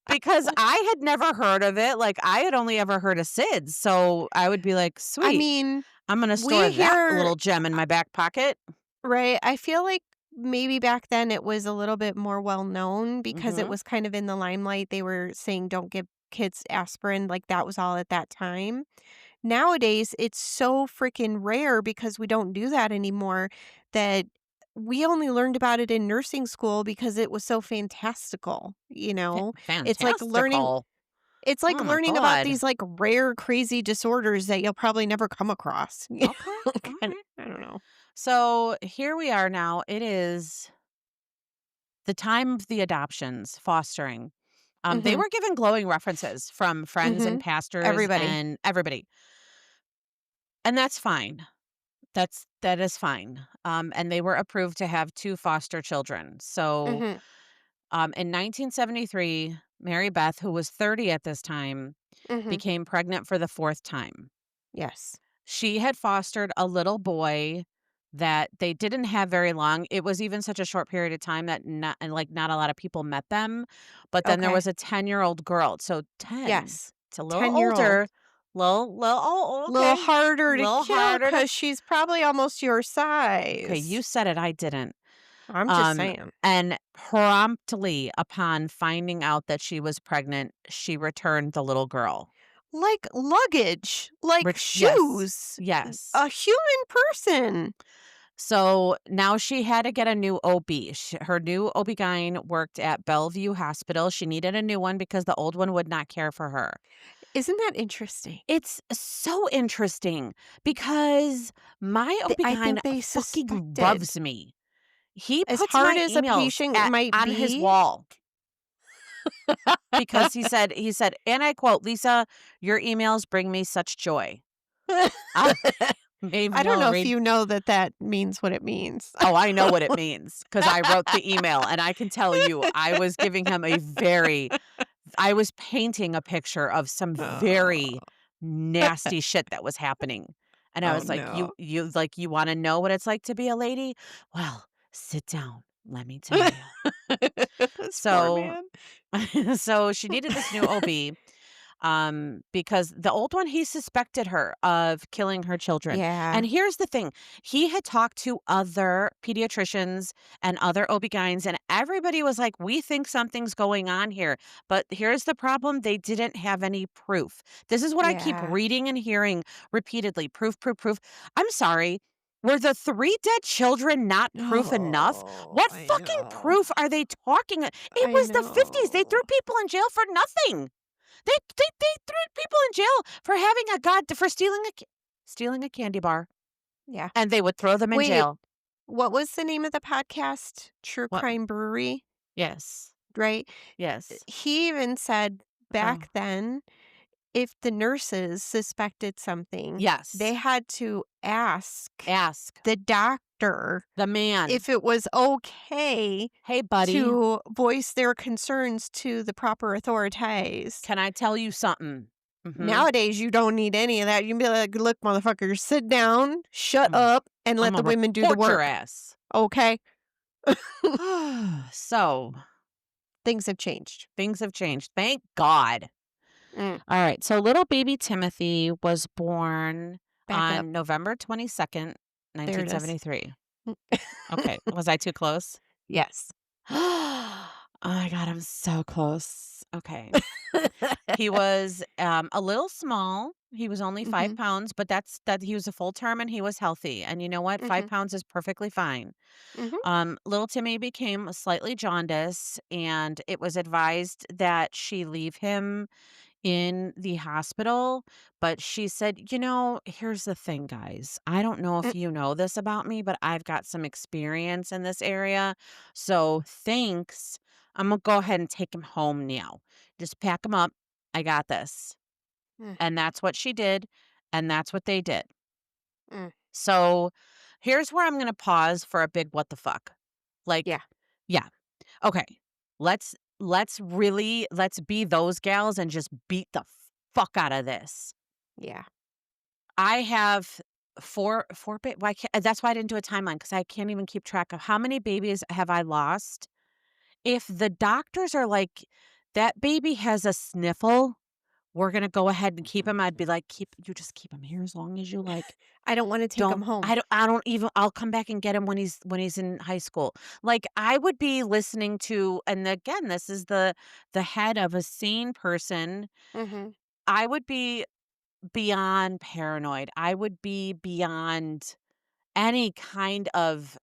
Because I had never heard of it. Like, I had only ever heard of SIDS. So I would be like, I sweet, mean, I'm going to store we that hear little gem in my back pocket. right, I feel like maybe back then it was a little bit more well known because it Hmm. was kind of in the limelight. They were saying don't give kids aspirin, like that was all at that time. Nowadays, it's so freaking rare because we don't do that anymore that we only learned about it in nursing school because it was so fantastical, you know? It's like learning Fantastical. it's like Oh my learning about God. these, like, rare, crazy disorders that you'll probably never come across. You Okay. know, All kinda right. I don't know. So here we are now. It is the time of the adoptions, fostering. They Mhm, were given glowing references from friends and mhm. pastors Everybody. and everybody. And that's fine. That is fine. And they were approved to have two foster children. So Mhm, in 1973, Mary Beth, who was 30 at this time, mhm. became pregnant for the fourth time. Yes. She had fostered a little boy that they didn't have very long. It was even such a short period of time that not a lot of people met them. But then there Okay. was a 10-year-old girl. So 10, Yes. it's a little 10-year-old. older, little oh, Little okay. harder to Little kill harder to. because she's probably almost your Okay, you size. said it, I didn't. I'm just Um saying. and promptly upon finding out that she was pregnant, she returned the little girl. Like luggage, like Yes. shoes, Yes. a human person. So now she had to get a new OB. Her new OB-GYN worked at Bellevue Hospital. She needed a new one because the old one would not care for her. Isn't that interesting? It's so interesting because my I OB-GYN think they fucking suspected. loves me. He As puts hard my as a emails patient might on his be. wall because he said, and I quote, "Lisa, your emails bring me such joy." I may I don't well know if read. you know that that means what it means. Oh, I know what it means because I wrote the email, and I can tell you I was giving him I was painting a picture of some Oh. very nasty shit that was happening, and I Oh, was like, no. You wanna know what it's like to be a lady? Well, sit down, let me tell you." This poor So man. so she needed this new OB, because the old one, he suspected her of killing her children. Yeah, And here's the thing, he had talked to other pediatricians and other OB-GYNs, and everybody was like, we think something's going on here. But here's the problem, they didn't have any proof. This is what I keep yeah. reading and hearing repeatedly. Proof, proof, proof. I'm sorry. Were the three dead children not proof enough? Oh, What I fucking know. proof are they talking? It I was the 50s. They threw know. people in jail for nothing. They threw people in jail for having a god for stealing a candy bar, Yeah. and they would throw them in Wait, jail. what was the name of the podcast? True What? Crime Brewery, Yes. right? Yes. He even said Oh. back then, if the nurses suspected something, they Yes. had to ask Ask the doctor the man, if it was okay "Hey, buddy, to voice their concerns to the proper authorities. can I tell you something?" Mhm. Nowadays, you don't need any of that. You can be like, "Look, motherfucker, sit down, shut I'm up, and let Imma the women do the report your work, ass. okay?" So, Things have changed. things have changed. Thank God. Mm, Alright, so little baby Timothy was born back up. on November 22nd, There it is. 1973. Okay, was I too close? Yes. Oh my god, I'm so close. Okay. He was, a little small. He was only 5 Mhm. pounds, but that he was a full term and he was healthy, and you know what? 5 Mhm. pounds is perfectly fine. Mhm. Little Timmy became slightly jaundiced, and it was advised that she leave him in the hospital, but she said, here's the thing, guys. I don't know Mm. if you know this about me, but I've got some experience in this area. So thanks. I'm going to go ahead and take him home now. Just pack him up. I got this." Mm. And that's what she did. And that's what they did. Mm. So here's where I'm going to pause for a big what the fuck. Like, Yeah. yeah. Okay. Let's be those gals and just beat the fuck out of this. Yeah. I have why can't, that's why I didn't do a timeline, because I can't even keep track of how many babies have I lost. If the doctors are like, that baby has a sniffle, we're gonna go ahead and keep him. I'd be like, just keep him here as long as you like. I don't wanna take Don't him home. I don't even I'll come back and get him when he's in high school. Like, I would be listening to, and again, this is the head of a sane person. Mhm. I would be beyond paranoid. I would be beyond any kind of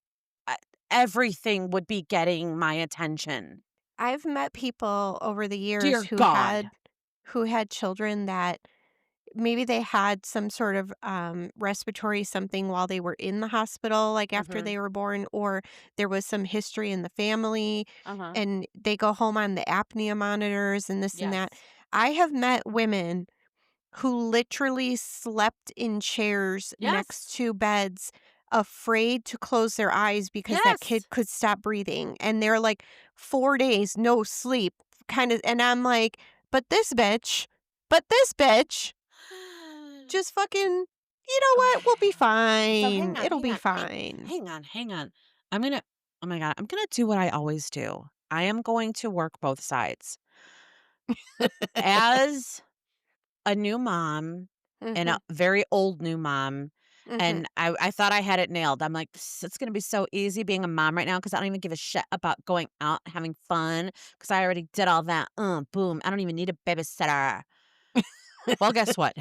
uh, everything would be getting my attention. I've met people over the years Dear God. who had children that maybe they had some sort of, respiratory something while they were in the hospital, like, after Mhm. they were born, or there was some history in the family, Uh-huh. and they go home on the apnea monitors and this and that. Yes. I have met women who literally slept in chairs next Yes. to beds, afraid to close their eyes because that kid Yes. could stop breathing, and they're like, 4 days, no sleep, kinda, and I'm like, but this bitch just fucking, you know Okay. what? We'll be So fine. hang on, It'll hang be on, fine. hang on, hang on. I'm gonna oh my God, I'm gonna do what I always do. I am going to work both sides. As a new mom and a Mhm, very old new mom, mhm. and I thought I had it nailed. I'm like, It's gonna be so easy being a mom right now because I don't even give a shit about going out and having fun because I already did all that. Boom. I don't even need a babysitter." Well, guess what?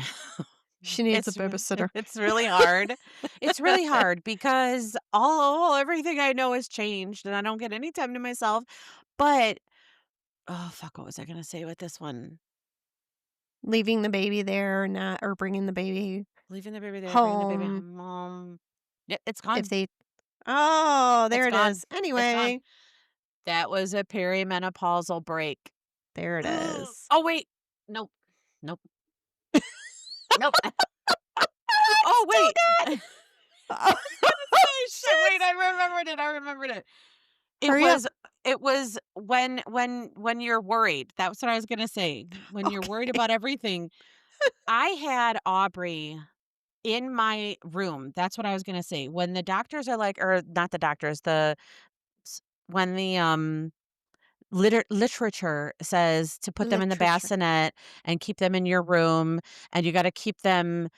She needs a babysitter. It's really hard. It's really hard because everything I know has changed and I don't get any time to myself. But oh fuck, what was I gonna say with this one? Leaving the baby there or not, or bringing the baby Leaving the baby there, bringing the baby home home. Yeah, it's if gone. they Oh, there It's it gone. is. It's gone. Anyway, That was a perimenopausal break. there it Oh is. wait. Nope. Nope. Nope. It's Oh wait. still I good. was Oh, gonna say shit. Wait, shit. I remembered it. I remembered it. It Hurry up. was it was when you're worried. That's what I was gonna say. When you're worried Okay. about everything. I had Aubrey in my room. That's what I was gonna say. When the doctors are like, or not the doctors, when the literature says to put them in the Literature. bassinet and keep them in your room, and you got to keep them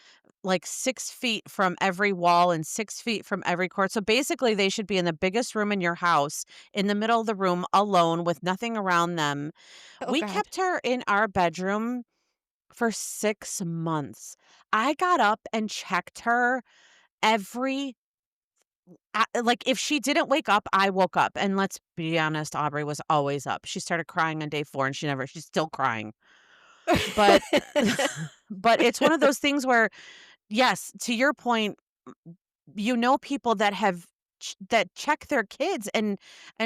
like 6 feet from every wall and 6 feet from every cord. So basically, they should be in the biggest room in your house, in the middle of the room, alone with nothing around them. Oh We god. kept her in our bedroom for 6 months. I got up and checked her every like, if she didn't wake up, I woke up, and let's be honest, Aubrey was always up. She started crying on day 4, and she's still crying. But but it's one of those things where, yes, to your point, people that have that check their kids, and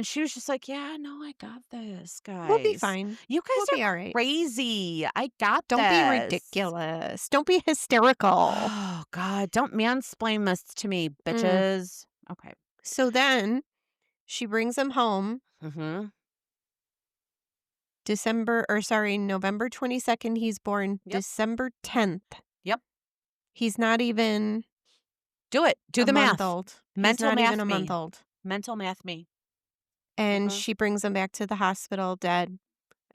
she was just like, "Yeah, no, I got this, We'll be guys. fine. You We'll guys be are alright. crazy. I got Don't be this." ridiculous. Don't be hysterical. Oh god, don't mansplain this to me, Mm. bitches. Okay. So then she brings him home Mhm. November 22nd, he's born. Yep. December 10th, Yep. he's not even Do it. Do a the month math. old. He's Mental not even math a month me. old. Mental math me. And Mhm. she brings him back to the hospital dead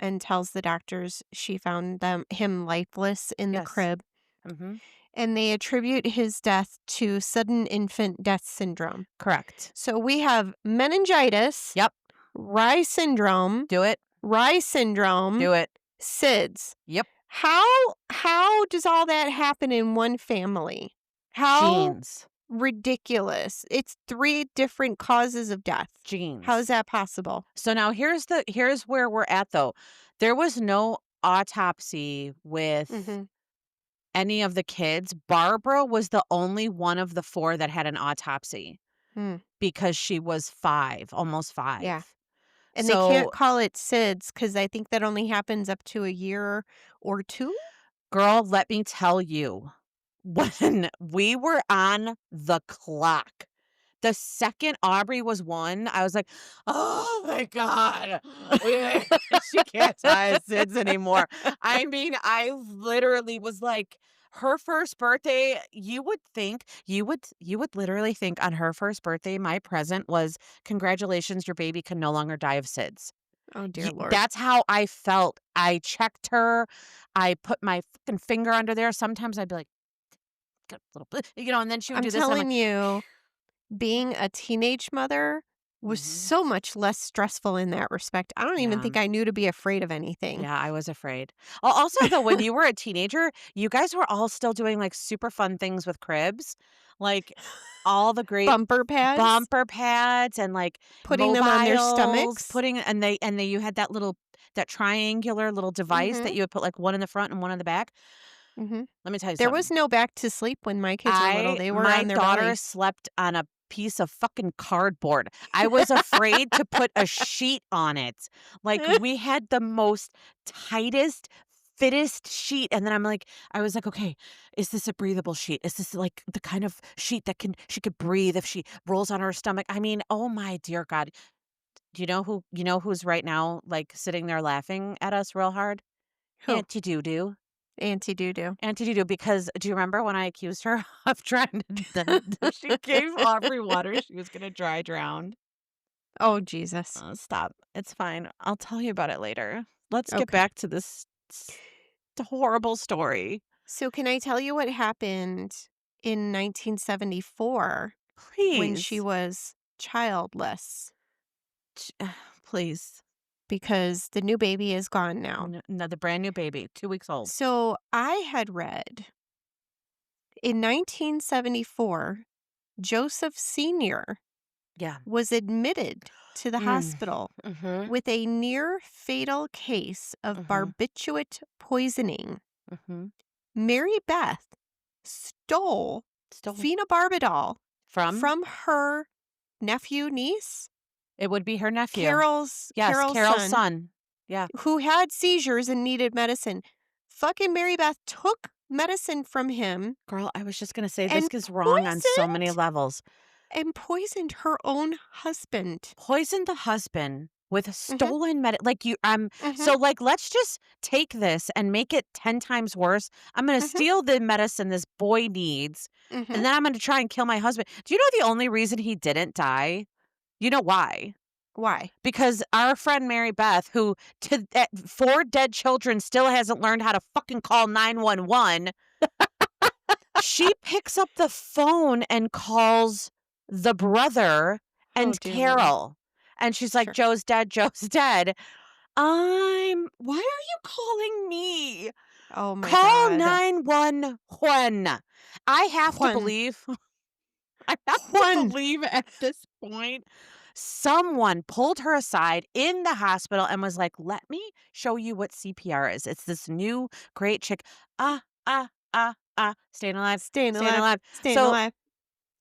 and tells the doctors she found him lifeless in the Yes. crib. Mhm. And they attribute his death to sudden infant death syndrome. Correct. So we have meningitis, Yep. Rye syndrome, Do it. Rye syndrome, Do it. SIDS. Yep. How does all that happen in one family? How Genes. ridiculous. It's 3 different causes of death. How is Genes. that possible? So now here's where we're at though. There was no autopsy with Mhm. any of the kids. Barbara was the only one of the 4 that had an autopsy Mm, because she was 5, almost yeah. 5. And they can't So, call it SIDS because I think that only happens up to a year or 2? girl, let me tell you, when we were on the clock, the second Aubrey was 1, I was like, "Oh my god, we she can't tie us SIDS anymore." I mean, I literally was like, her first birthday, you would literally think on her first birthday, my present was, "Congratulations, your baby can no longer die of SIDS." Oh, dear lord. That's how I felt. I checked her, I put my fucking finger under there. Sometimes I'd be like, "Got a little bit," and then she would I'm do this, and I'm telling like, you, being a teenage mother was "Mhm." so much less stressful in that respect. I don't even Yeah. think I knew to be afraid of anything. Yeah, I was afraid. Also, though, when you were a teenager, you guys were all still doing, like, super fun things with cribs, like, all the great Bumper pads, bumper pads and, like, putting them on their mobiles, stomachs. putting and they you had that triangular little device that Mhm, you would put, like, one in the front and one in the back. mhm. Let me tell you There was something. no back to sleep when my kids were little, they were My on their daughter belly. slept on a piece of fucking cardboard. I was afraid to put a sheet on it. Like, we had the most tightest, fittest sheet, and then I was like, "Okay, is this a breathable sheet? Is this, like, the kind of sheet that she could breathe if she rolls on her stomach?" I mean, oh my dear god. Do you know who's right now, like, sitting there laughing at us real hard? Who? Auntie Doo Doo. Auntie Doo Doo. Auntie Doo because do you remember when I accused her of trying to she gave Aubrey water she was gonna dry drown? Oh, Jesus. Stop. It's fine. I'll tell you about it later. Let's get Okay. back to this horrible story. So can I tell you what happened in 1974 when she Please. was childless? Please. Because the new baby is gone now. No, the brand new baby, 2 weeks old. So I had read in 1974, Joseph Sr. Yeah. was admitted to the Mm. hospital Mhm. with a near fatal case of Mhm. barbiturate poisoning. Mhm. Mary Beth stole Still phenobarbital from? from her nephew niece, It would be her nephew. Yes, Carol's Carol's son, son. Yeah. who had seizures and needed medicine. Fucking Mary Beth took medicine from him Girl, I was just gonna say this and is wrong on so many levels. poisoned her own husband. Poisoned the husband with Mhm, stolen like you mhm, so like let's just take this and make it 10 times worse. I'm going to mhm, steal the medicine this boy needs mhm. and then I'm going to try and kill my husband. Do you know the only reason he didn't die? You know why? Why? Because our friend Mary Beth, who to 4 dead children still hasn't learned how to fucking call 911, she picks up the phone and calls the brother Oh, and dear Lord. Carol. And she's like, Sure. "Joe's dead, Joe's dead." Why are you calling me? Oh my Call god. 911. I have to Juan. believe, I have to Juan. believe at this point, someone pulled her aside in the hospital and was like, "Let me show you what CPR is. It's this new great chick. Ah, staying alive, Staying staying alive. alive." Staying So alive.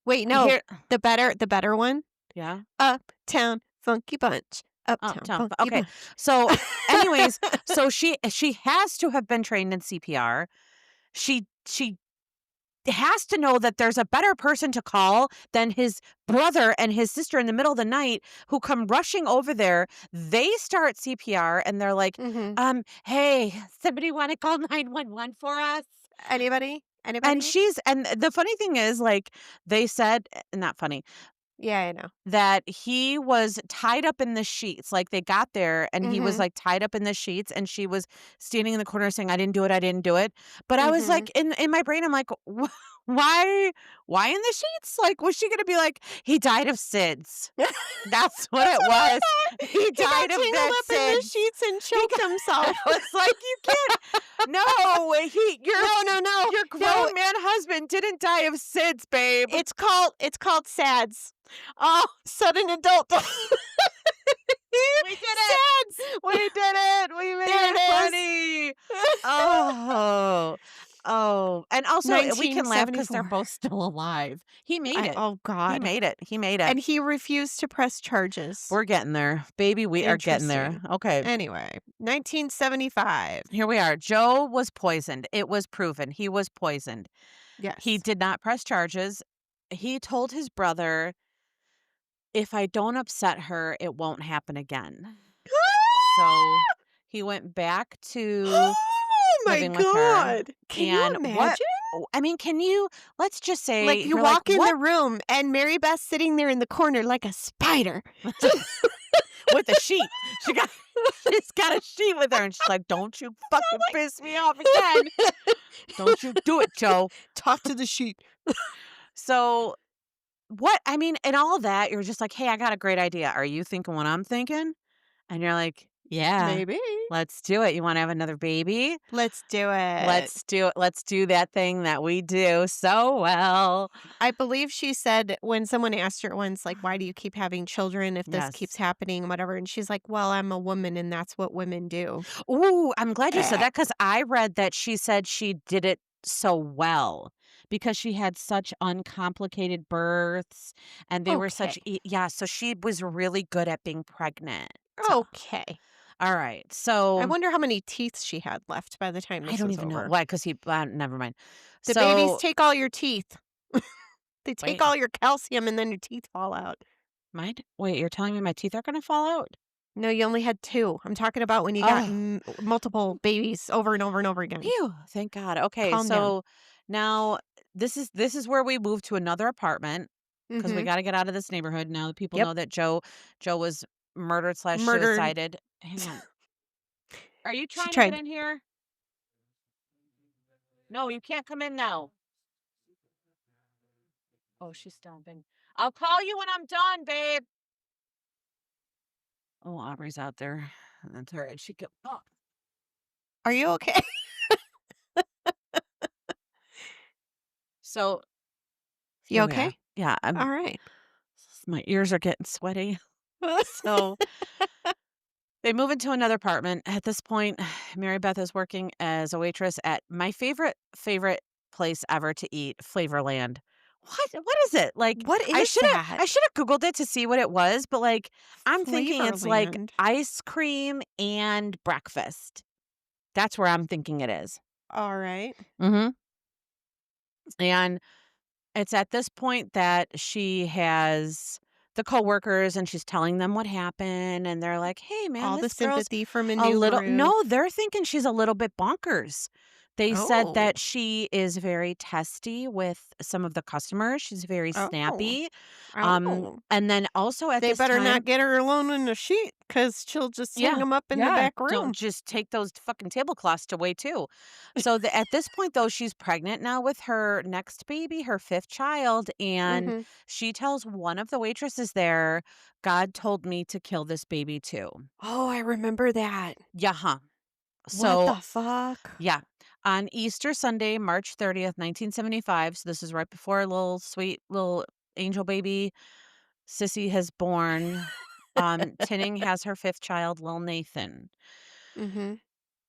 Wait, no. here, The better one? yeah. Uptown Funky Bunch. Uptown Uptown. Funky Okay. Bunch. So, anyways, so she has to have been trained in CPR. She has to know that there's a better person to call than his brother and his sister in the middle of the night who come rushing over there. They start CPR and they're like, Mhm. hey, somebody want to call 911 for us? Anybody? Anybody? And the funny thing is, like, they said, not funny, Yeah, I know. that he was tied up in the sheets. Like, they got there and he was, Mhm. like, tied up in the sheets, and she was standing in the corner saying, "I didn't do it, I didn't do it." But I was Mhm. like, in my brain, I'm like, Why why in the sheets? Like, was she gonna be like, "He died of SIDS." That's what That's it what I was. thought. He He got died of tangled the up in the SIDS. sheets and He choked got I himself. was like, "You can't no, he No, no, no, your no. grown man husband didn't die of SIDS, babe." It's called SADS. Oh, sudden adult death. We did it. SADS. We did it. We made There it it is. funny. Oh. Oh, and also, we can laugh because 'cause they're 1974. both still alive. He made it. Oh He god. made it. He made it. And he refused to press charges. We're getting there. Baby, we are getting there. Interesting. Okay, Anyway, 1975. here we are. Joe was poisoned. It was proven. He was poisoned. He Yes. did not press charges. He told his brother, "If I don't upset her, it won't happen again." So, he went back to Oh my living with her, god. Can you and what imagine? I mean, can you let's just Like, say you you're like, walk in "What?" the room and Mary Beth's sitting there in the corner like a spider. With a sheet. She's got a sheet with her, and she's like, "Don't you fucking piss me off again. Don't you do it, Joe." Talk to the sheet. So, what I mean, and all that, you're just like, "Hey, I got a great idea. Are you thinking what I'm thinking?" And you're like, "Yeah, Maybe. let's do it. You wanna have another baby? Let's do it. Let's do it. Let's do that thing that we do so well." I believe she said when someone asked her once, like, "Why do you keep having children if this keeps Yes. happening?" Whatever, and she's like, "Well, I'm a woman and that's what women do." Ooh, I'm glad you said Eh. that because I read that she said she did it so well because she had such uncomplicated births and they were Okay. such yeah, so she was really good at being pregnant. Okay. All right. I So wonder how many teeth she had left by the time I this don't was even know over. why cuz he never mind. The babies So take all your teeth. They take wait, all your calcium and then your teeth fall out. wait, you're telling me my teeth are going to fall out? No, you only had 2. I'm talking about when you got Oh, multiple babies over and over and over again. phew, thank God. Okay, Calm down. so now this is where we moved to another apartment because we Mhm. got to get out of this neighborhood now that people Yep. know that Joe was murdered slash Murdered. suicided. Hang on, are you She trying to get tried. in here? No, you can't come in now. Oh, she's stomping. I'll call you when I'm done, babe. Oh, Aubrey's out there. That's all right. She could. Oh, Are you okay? so You here we are. okay? Yeah, All right. my ears are getting sweaty. So they move into another apartment. At this point, Mary Beth is working as a waitress at my favorite place ever to eat, Flavorland. What is it? Like What is that? I should have googled it to see what it was, but like I'm thinking it's like Flavorland. ice cream and breakfast. That's where I'm thinking it is. All right. Mhm. And it's at this point that she has the coworkers and she's telling them what happened and they're like, "Hey man, All the this girl's sympathy from a a new little" group. No, they're thinking she's a little bit bonkers. They said Oh. that she is very testy with some of the customers. She's very Oh. snappy. Oh. And then also at They this better not time get her alone in a sheet because she'll just hang yeah, them up in the yeah. back Don't room. just take those fucking tablecloths away too. So at this point, though, she's pregnant now with her next baby, her fifth child, and Mhm. she tells one of the waitresses there, "God told me to kill this baby too." Oh, I remember that. Yeah, huh. What So the fuck? yeah, on Easter Sunday, March 30th, 1975. So this is right before a little sweet little angel baby Sissy has born. Tinning has her fifth child, little Nathan. Mhm.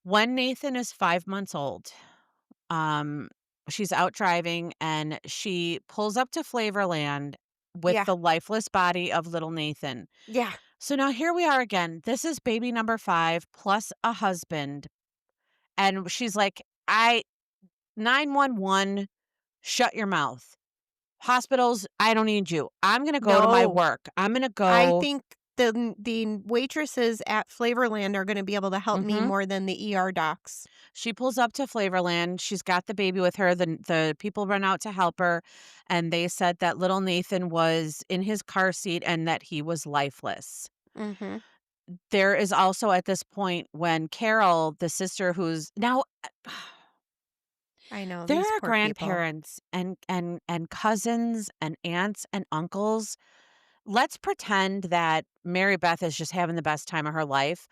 When Nathan is 5 months old, um, she's out driving and she pulls up to Flavorland with Yeah. the lifeless body of little Nathan. Yeah. So now here we are again. This is baby number 5 plus a husband. And she's like, 911, shut your mouth. Hospitals, I don't need you. I'm going to go to my No. work. I'm going to I go. think the waitresses at Flavorland are gonna be able to help me Mhm. more than the ER docs. She pulls up to Flavorland. She's got the baby with her. The people run out to help her, and they said that little Nathan was in his car seat and that he was lifeless. Mhm. There is also at this point when Carol, the sister who's now I know, There these are poor people. grandparents and cousins and aunts and uncles. Let's pretend that Mary Beth is just having the best time of her life.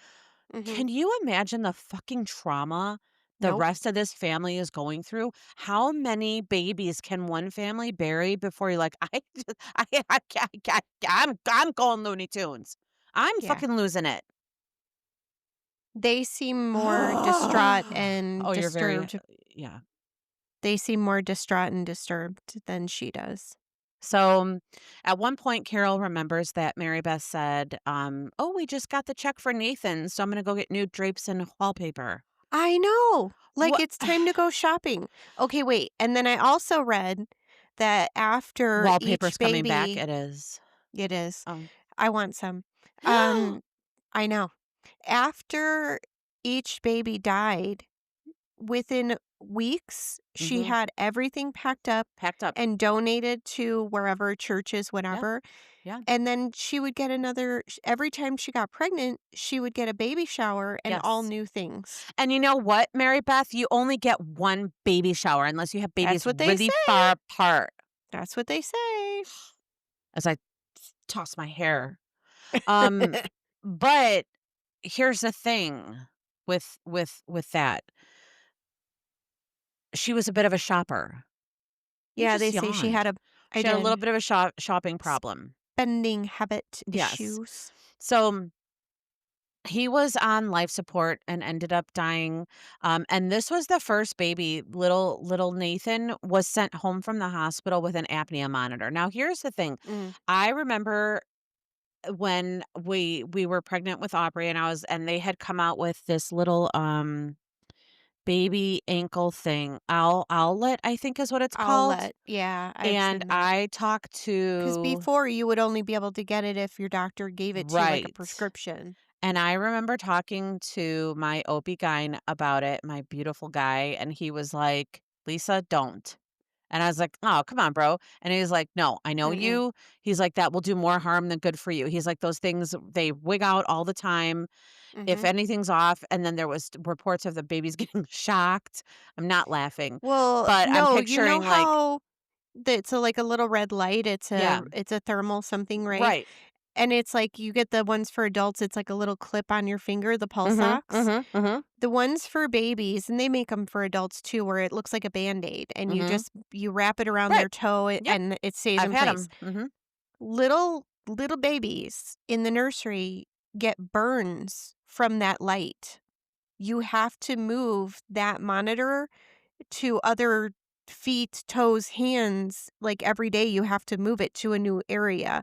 Mhm. Can you imagine the fucking trauma the Nope. rest of this family is going through? How many babies can one family bury before you're like, I just, I'm going Looney Tunes. I'm Yeah. fucking losing it. They seem more distraught and Oh, you're very disturbed. yeah. They seem more distraught and disturbed than she does. So at one point, Carol remembers that Mary Beth said, "Oh, we just got the check for Nathan, so I'm going to go get new drapes and wallpaper." I know. Like, What it's time to go shopping. Okay, wait, and then I also read that after wallpaper's each coming back? baby It is. it is. Oh, I want some. Um, I know. After each baby died, within weeks, she hmm had everything packed up packed up. and donated to wherever, churches, Yeah, whatever, yeah, and then she would get every time she got pregnant, she would get a baby shower and all yes. new things. And you know what, Mary Beth? You only get one baby shower unless you have That's babies what they really say. far apart. That's what they say. As I toss my hair. Um, but here's the thing with that. She was a bit of a shopper. You Yeah, they just say she had yawned. a I She had a little did. bit of a shopping problem. Spending habit Yes. issues. So he was on life support and ended up dying. And this was the first baby. Little Nathan was sent home from the hospital with an apnea monitor. Now, here's the thing. Mm. I remember when we were pregnant with Aubrey, and they had come out with this little baby ankle thing. Owlet, I think is what it's called. Yeah, I've And seen that. I talked Because to before, you would only be able to get it if your doctor gave it to you like a right. prescription. And I remember talking to my OB-GYN about it, my beautiful guy, and he was like, "Lisa, don't." And I was like, "Oh, come on, bro." And he was like, "No, I know Mm-mm. you." He's like, "That will do more harm than good for you." He's like, "Those things, they wig out all the time if Mhm. anything's off." And then there was reports of the babies getting shocked. I'm not laughing, Well, but I'm no, you know picturing like how it's like a little red light, yeah, it's a thermal something, right? right. And it's like you get the ones for adults, it's like a little clip on your finger, the pulse Mhm, ox. mhm, mhm, The ones for babies, and they make them for adults too, where it looks like a Band-Aid, and mhm. you wrap it around Right. their toe, Yep. and it stays I've in had place. them. Mhm. Little babies in the nursery get burns from that light. You have to move that monitor to other feet, toes, hands, like, every day you have to move it to a new area.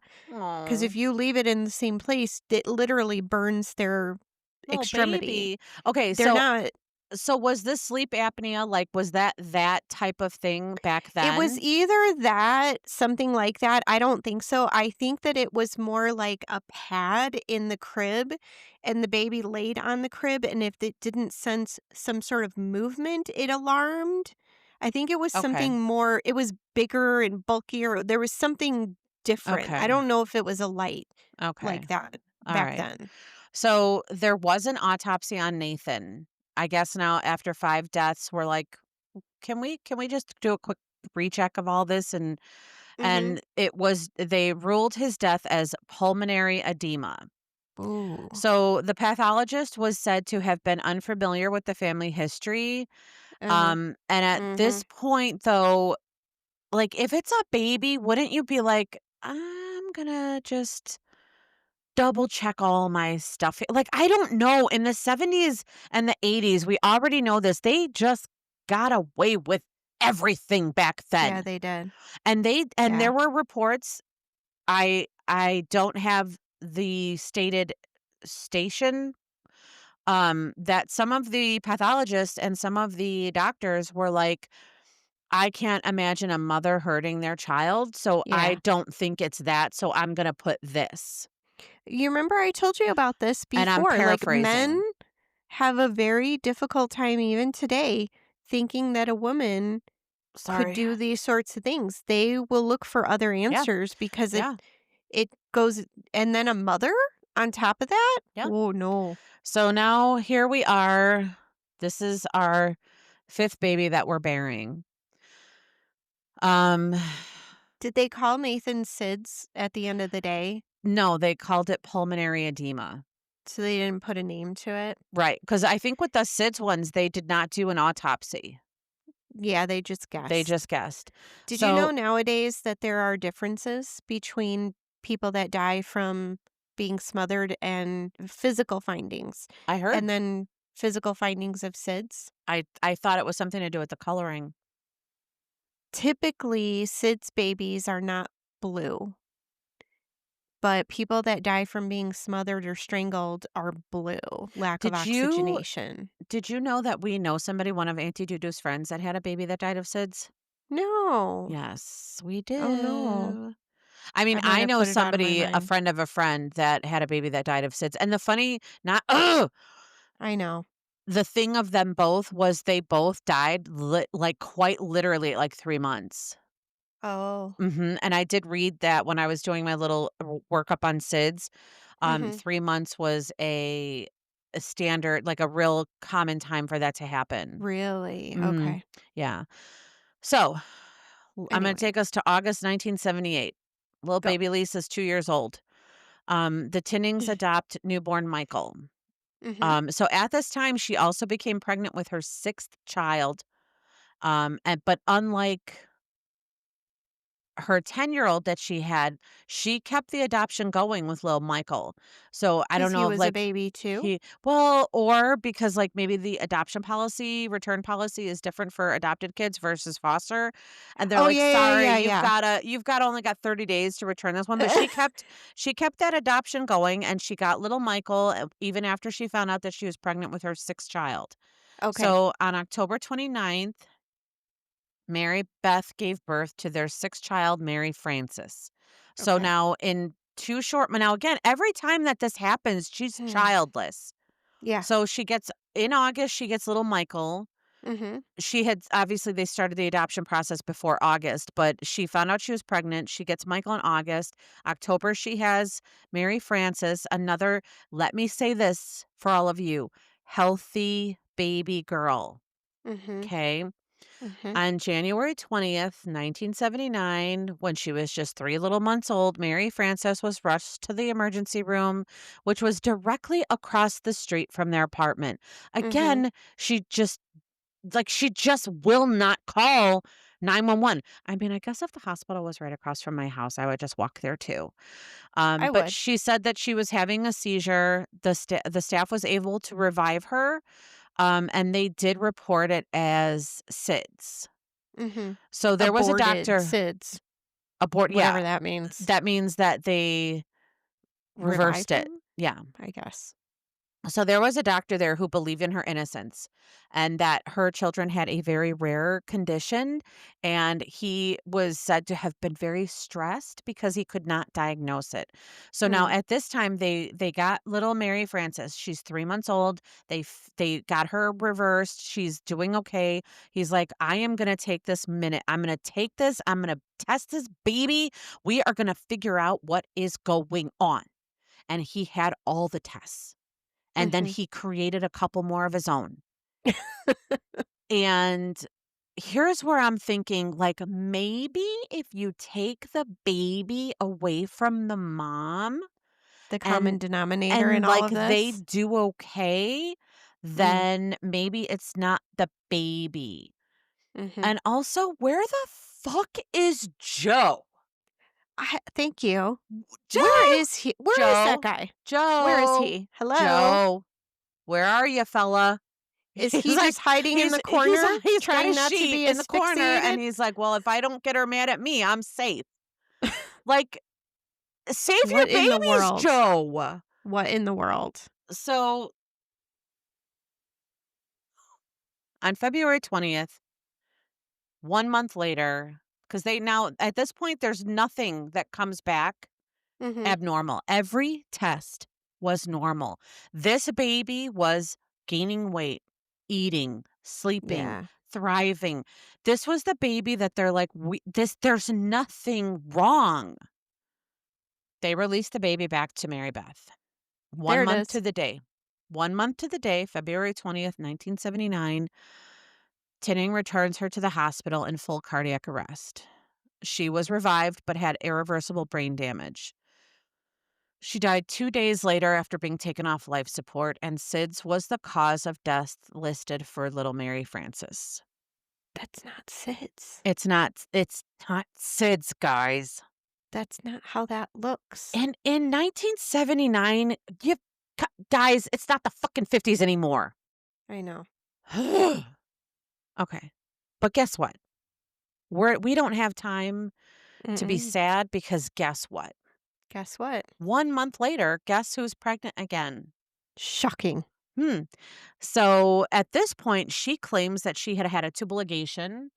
Because Oh, if you leave it in the same place, it literally burns their little extremity. baby. Okay, They're not so was this sleep apnea, like, was that type of thing back It was then? either that, something like that, I don't think so, I think that it was more like a pad in the crib, and the baby laid on the crib, and if it didn't sense some sort of movement, it alarmed. I think it was Okay, something more it was bigger and bulkier, there was something different. I okay, don't know if it was a light okay, like that back alright. then. So, there was an autopsy on Nathan. I guess now after 5 deaths, we're like, "Can we just do a quick recheck of all this?" Mhm. And it was they ruled his death as pulmonary edema. Ooh. So, the pathologist was said to have been unfamiliar with the family history. Uh-huh. And at this Mhm. point, though, like, if it's a baby, wouldn't you be like, "I'm gonna just double check all my stuff." Like, I don't know. In the 70s and the 80s, we already know this. They just got away with everything back Yeah, then. they did. And Yeah. there were reports, I don't have the stated station, that some of the pathologists and some of the doctors were like, I can't imagine a mother hurting their child, so I Yeah. don't think it's that, so I'm gonna put this. You remember I told you about this And I'm before, like, men paraphrasing. have a very difficult time even today thinking that a woman could Sorry. do these sorts of things. They will look for other Yeah, answers because yeah, it goes and then a mother on top of that? yeah. Oh, no. So now here we are. This is our 5th baby that we're bearing. Um, Did they call Nathan SIDS at the end of the day? no, they called it pulmonary edema. So they didn't put a name to it? Right, because I think with the SIDS ones, they did not do an autopsy. Yeah, they just They guessed. just guessed. Did you know So, nowadays that there are differences between people that die from being smothered and physical findings, I heard. and then physical findings of SIDS? I thought it was something to do with the coloring. Typically, SIDS babies are not blue, but people that die from being smothered or strangled are blue, lack of Did you oxygenation. did you know that we know somebody, one of Auntie Dudu's friends that had a baby that died of SIDS? No. Yes, we Oh, no. do. I mean, I'm I gonna know put it out of my somebody, a mind. friend of a friend that had a baby that died of SIDS, and the funny not ugh, I know. the thing of them both was they both died like, quite literally at, like, 3 months. Oh. And I did read that when I was doing my little workup on SIDS, Mhm. 3 months was a standard, like, a real common time for that to happen. Really? Mhm. Okay. Yeah. So, I'm gonna Anyway, take us to August 1978. Little go. baby Lisa's 2 years old. The Tinnings adopt newborn Michael. Mhm. So at this time, she also became pregnant with her 6th child, but unlike her 10-year-old that she had, she kept the adoption going with little Michael. So I don't Because he know if, was a like, baby too? he well, or because, like, maybe the adoption policy, return policy is different for adopted kids versus foster, and they're Oh, like, yeah, "Sorry, yeah, yeah, you've got only got 30 days to return this one," but yeah. she kept that adoption going, and she got little Michael, even after she found out that she was pregnant with her 6th child. Okay, So on October 29th, Mary Beth gave birth to their 6th child, Mary Frances. So okay. now in 2 short now again, every time that this happens, she's childless. Yeah. So she gets in August, she gets little Michael. Mhm. She had obviously, they started the adoption process before August, but she found out she was pregnant. She gets Michael in August. October, she has Mary Frances, another, let me say this for all of you, healthy baby girl. Mhm. Okay. Mhm. On January 20th, 1979, when she was just 3 little months old, Mary Frances was rushed to the emergency room, which was directly across the street from their apartment. Mhm. Again, she just will not call 911. I mean, I guess if the hospital was right across from my house, I would just walk there too. I But would. she said that she was having a seizure. The staff was able to revive her, and they did report it as SIDS. Mhm. So there was a Aborted doctor SIDS, abort yeah, whatever that means. that means that they reversed Revived it. him, Yeah. I guess. So there was a doctor there who believed in her innocence and that her children had a very rare condition, and he was said to have been very stressed because he could not diagnose it. So now Mm. at this time they got little Mary Frances. She's 3 months old. They got her reversed. She's doing okay. He's like, "I am going to take this minute. I'm going to take this. I'm going to test this baby. We are going to figure out what is going on." And he had all the tests. And then Mhm. he created a couple more of his own. And here's where I'm thinking, like, maybe if you take the baby away from the mom The common and denominator in all like, of they this? do okay, Mm. then maybe it's not the baby. Mhm. And also, where the fuck is Joe? Thank you. Where Joe! is he? Where is that Joe! guy? Where is Joe! he? Hello? Joe! Where are you, fella? Is He's he like just hiding in the corner, he's got a trying not to sheet be in the corner, and asphyxiated? he's like, "Well, if I don't get her mad at me, I'm safe." Like, save your What in the babies, world? Joe. What in the world? So, on February 20th, 1 month later, because they now at this point, there's nothing that comes back Mhm. abnormal. Every test was normal. This baby was gaining weight, eating, sleeping, Yeah. thriving. This was the baby that they're like, there's nothing wrong. They released the baby back to Mary Beth. There 1 it month is. to the day. 1 month to the day, February 20th, 1979. Tinning returns her to the hospital in full cardiac arrest. She was revived but had irreversible brain damage. She died 2 days later after being taken off life support, and SIDS was the cause of death listed for little Mary Frances. That's not SIDS. It's not SIDS, guys. That's not how that looks. And in 1979, guys, it's not the fucking 50s anymore. I know. Okay. But guess what? We don't have time to be Mm-mm. sad because guess what? Guess what? 1 month later, guess who's pregnant again? Shocking. Hmm. So at this point, she claims that she had had a tubal ligation.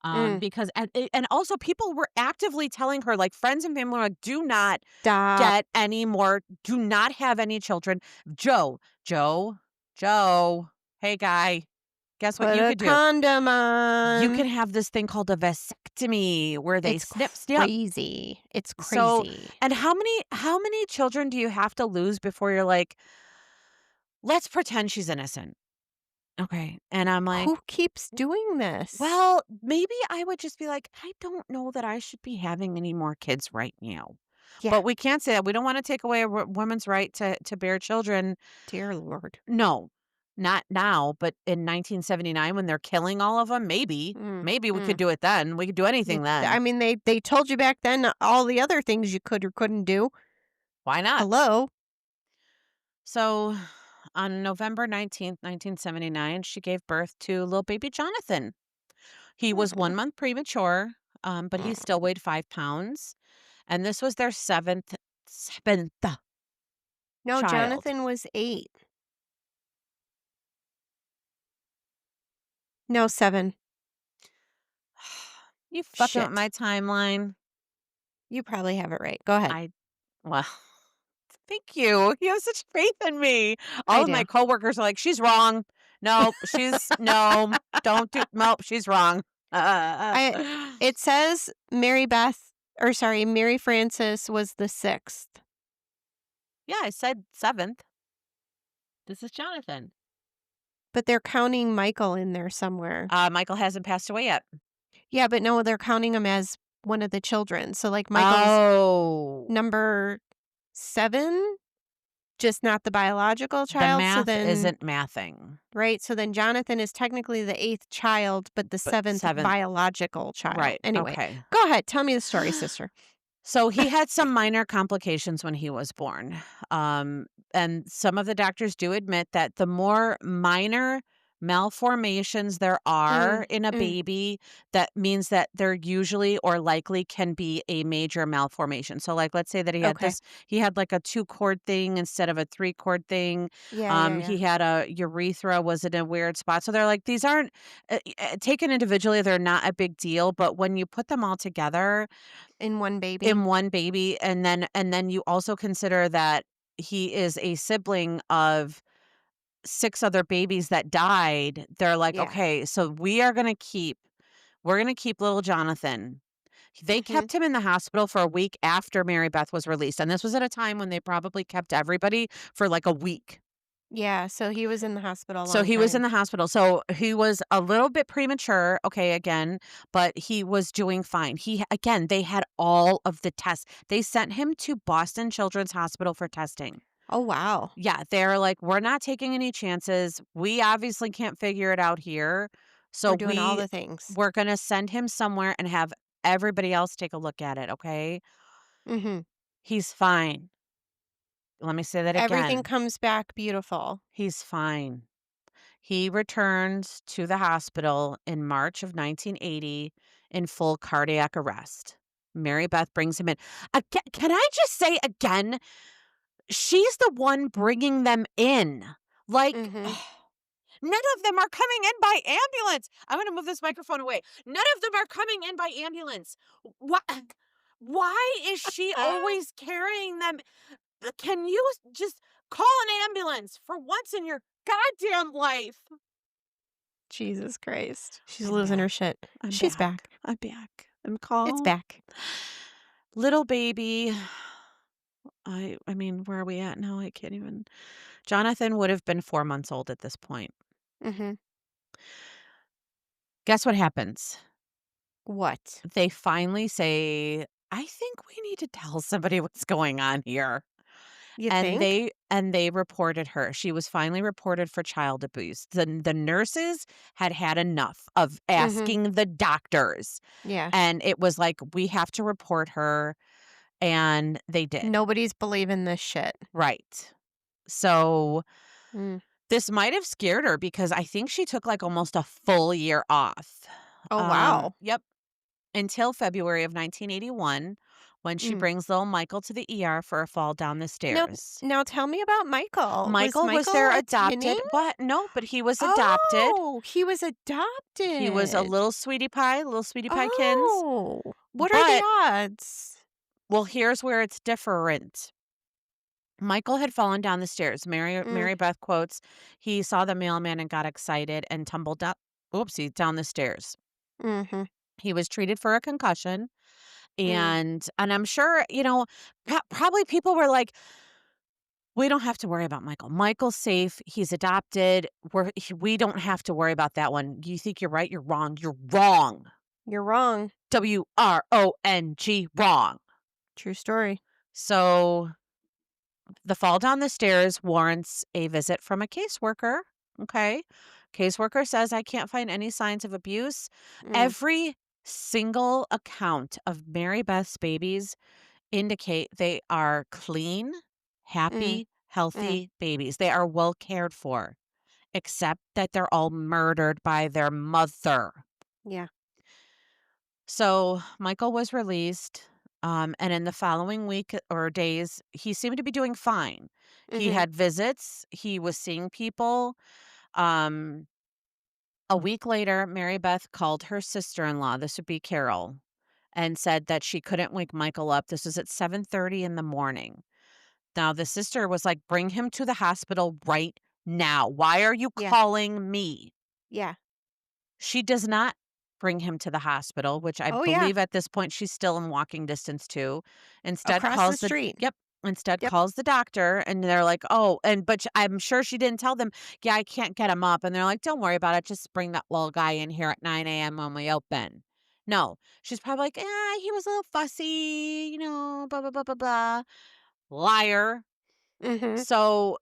Mm. Because and also people were actively telling her, like friends and family were like, do not Stop. get any more, do not have any children. Joe, Joe, Joe, hey guy, guess what Put you a could do? condom You can on. have this thing called a vasectomy where they It's snip. crazy. It's So, crazy. and how many children do you have to lose before you're like, let's pretend she's innocent? Okay. And I'm like, Who keeps doing this? well, maybe I would just be like, I don't know that I should be having any more kids right now. Yeah. But we can't say that. We don't want to take away a woman's right to bear children. Dear Lord. No, not now, but in 1979 when they're killing all of them, maybe. Mm, Maybe we could mm. do it then. We could do anything I then. mean, they told you back then all the other things you could or couldn't do. Why not? Hello? So on November 19th, 1979, she gave birth to little baby Jonathan. He was Mm, 1 month premature, but he mm. still weighed 5 pounds. And this was their seventh No, child. Jonathan was 8. No, 7. You fucking with Shit. my timeline. You probably have it right. Go ahead. I well, thank you. You have such faith in me. I All of my do. coworkers are like, "She's wrong. No, no, don't do nope, she's wrong." I it says Mary Frances was the 6th. Yeah, I said 7th. This is Jonathan. But they're counting Michael in there somewhere. Michael hasn't passed away yet. Yeah, but no, they're counting him as one of the children. So, like, Michael's Oh, number 7, just not the biological the child. So math then isn't mathing, right, so then Jonathan is technically the 8th child, but the but 7th 7th. biological child. Right, Anyway, okay. go ahead. Tell me the story, sister. So he had some minor complications when he was born. And some of the doctors do admit that the more minor malformations there are Mm, in a mm, baby, that means that there usually or likely can be a major malformation. So, like, let's say that okay. he had like a 2 cord thing instead of a 3 cord thing. Yeah, yeah, He yeah. had a urethra was in a weird spot. So they're like, these aren't taken individually, they're not a big deal. But when you put them all together, In one baby. in one baby, and then you also consider that he is a sibling of 6 other babies that died, they're like, Yeah. "Okay, so we're gonna keep little Jonathan." They Mhm. kept him in the hospital for a week after Mary Beth was released, and this was at a time when they probably kept everybody for, like, a week. Yeah, so he was in the hospital a So long he was in time. the hospital. So he was a little bit premature, okay, again, but he was doing fine. Again, they had all of the tests. They sent him to Boston Children's Hospital for testing. Oh, wow. Yeah, they're like, we're not taking any chances. We obviously can't figure it out here. So We're doing all the things. we're going to send him somewhere and have everybody else take a look at it, okay? Mhm. He's fine. Let me say that Everything again. comes back beautiful. He's fine. He returns to the hospital in March of 1980 in full cardiac arrest. Mary Beth brings him in. Again, can I just say again, she's the one bringing them in. Like, Mhm. none of them are coming in by ambulance. I'm going to move this microphone away. None of them are coming in by ambulance. What? Why is she always carrying them? Can you just call an ambulance for once in your goddamn life? Jesus Christ. She's I'm losing her back. shit. I'm She's back. back. I'm back. I'm It's calm. back. Little baby. I mean, where are we at now? I can't even. Jonathan would have been 4 months old at this point. Mhm. Guess what happens? What? They finally say, "I think we need to tell somebody what's going on here." You And think? they reported her. She was finally reported for child abuse. The nurses had had enough of Mhm. asking the doctors, Yeah. and it was like, "We have to report her," and they did. Nobody's believing this shit. Right. So, Mm. this might have scared her because I think she took, like, almost a full year off. Oh, wow. Yep, until February of 1981 when she Mm. brings little Michael to the ER for a fall down the Now stairs. now tell me about Michael. Was Michael was Michael their a Tinning? adopted what? No, but he was adopted. Oh, he was He was a adopted. little sweetie piekins. Oh, what are the But, odds? well, here's where it's different. Michael had fallen down the stairs. Mm, Mary Beth quotes, "He saw the mailman and got excited and tumbled down oopsie, down the stairs." mhm, He was treated for a concussion, mm. and I'm sure, probably people were like, "We don't have to worry about Michael. Michael's safe. He's adopted. We don't have to worry about that one. You think you're right? You're wrong. You're wrong. You're wrong. WRONG, wrong." True story. So the fall down the stairs warrants a visit from a caseworker. Okay. Caseworker says, "I can't find any signs of abuse." Mm, Every single account of Mary Beth's babies indicate they are clean, mm, happy, mm. healthy babies. They are well cared for, except that they're all murdered by their mother. Yeah. So Michael was released. And in the following week or days, he seemed to be doing fine. He Mhm. had visits, he was seeing people. Um, a week later, Mary Beth called her sister in law, this would be Carol, and said that she couldn't wake Michael up. This was at 7:30 in the morning. Now, the sister was like, "Bring him to the hospital right now. Why are you Yeah. calling me?" Yeah. She does not bring him to the hospital, which I Oh, yeah. believe at this point she's still in walking distance to. Instead Across the calls the street. Yep, instead Yep. calls the doctor and they're like, "Oh," I'm sure she didn't tell them, "Yeah, I can't get him up." And they're like, "Don't worry about it. Just bring that little guy in here at 9 a.m. when we open." No, she's probably like, he was a little fussy, blah blah blah blah blah." Liar. Mhm. So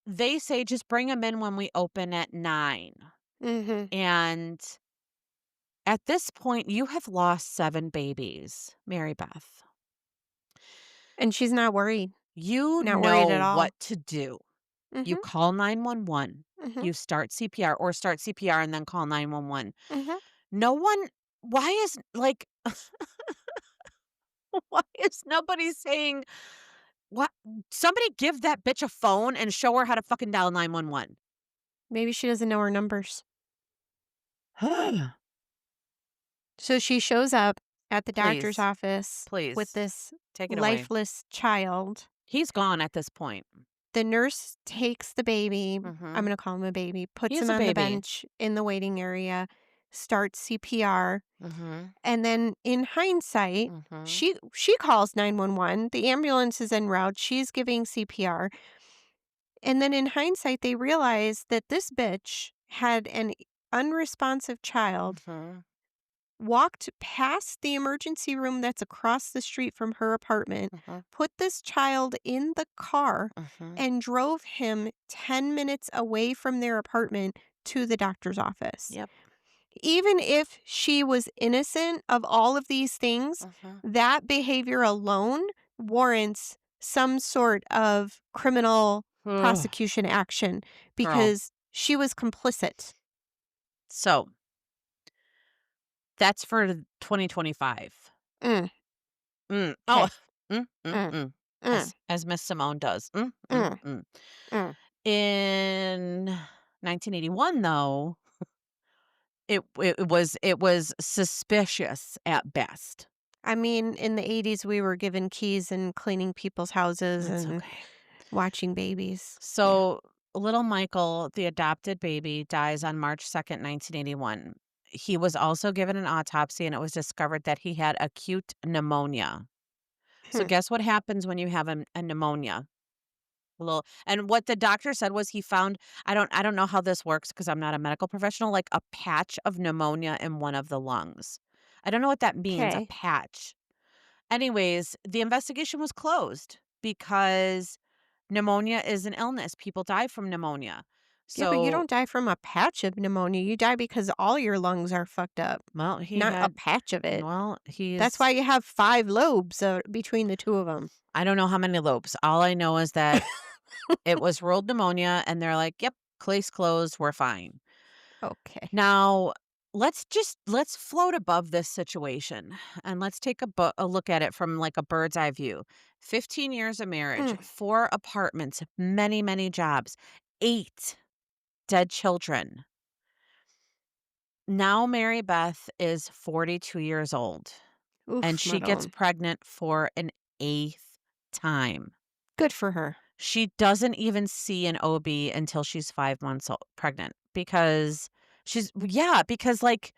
they say just bring him in when we open at 9. Mhm. And at this point, you have lost 7 babies, Mary Beth. And she's not worried. You Not worried know at all. what to do. You Mhm. call 911. Mhm. You start CPR or start CPR and then call 911. Mhm. No one why is like why is nobody saying what somebody give that bitch a phone and show her how to fucking dial 911. Maybe she doesn't know her numbers. So she shows up at the doctor's Please, office with please this take it away. lifeless child. He's gone at this point. The nurse takes the baby, I'm Mhm. gonna call him a baby, He puts is him a on the baby. bench in the waiting area, starts CPR, Mhm. and then in hindsight, Mhm. she calls 911, the ambulance is en route, she's giving CPR, and then in hindsight, they realize that this bitch had an unresponsive child, Mhm. walked past the emergency room that's across the street from her apartment, Mhm. put this child in the car, Mhm. and drove him 10 minutes away from their apartment to the doctor's office. Yep. Even if she was innocent of all of these things, Mhm. that behavior alone warrants some sort of criminal Ugh, prosecution action girl. because she was complicit. So, that's for 2025. Mm, Mm. Oh, 'kay. mm, mm, Mm, mm. mm, As Miss Simone does. Mm, mm, mm, mm. mm. In 1981, though, it was suspicious at best. I mean, in the 80s, we were given keys and cleaning people's houses That's and okay. watching babies. Yeah. So, little Michael, the adopted baby, dies on March 2nd, 1981. He was also given an autopsy, and it was discovered that he had acute pneumonia. So, Hmm. guess what happens when you have a pneumonia? A little and what the doctor said was he found I don't know how this works because 'cause I'm not a medical professional, like a patch of pneumonia in one of the lungs. I don't know what that means, a Okay. patch. Anyways, the investigation was closed because pneumonia is an illness. People die from pneumonia. Yeah, but you So, don't die from a patch of pneumonia. You die because all your lungs are fucked up, well, he not a had patch of it. well, That's why he's you have 5 lobes, between the 2 of them. I don't know how many lobes. All I know is that it was ruled pneumonia and they're like, "Yep, case closed, we're fine." Okay. Now, let's float above this situation and let's take a look at it from like a bird's eye view. 15 years of marriage, Mm. 4 apartments, many, many jobs, 8 dead children. Now Mary Beth is 42 years old and Oof, she gets Madone. pregnant for an 8th time. Good for her. She doesn't even see an OB until she's 5 months pregnant because because like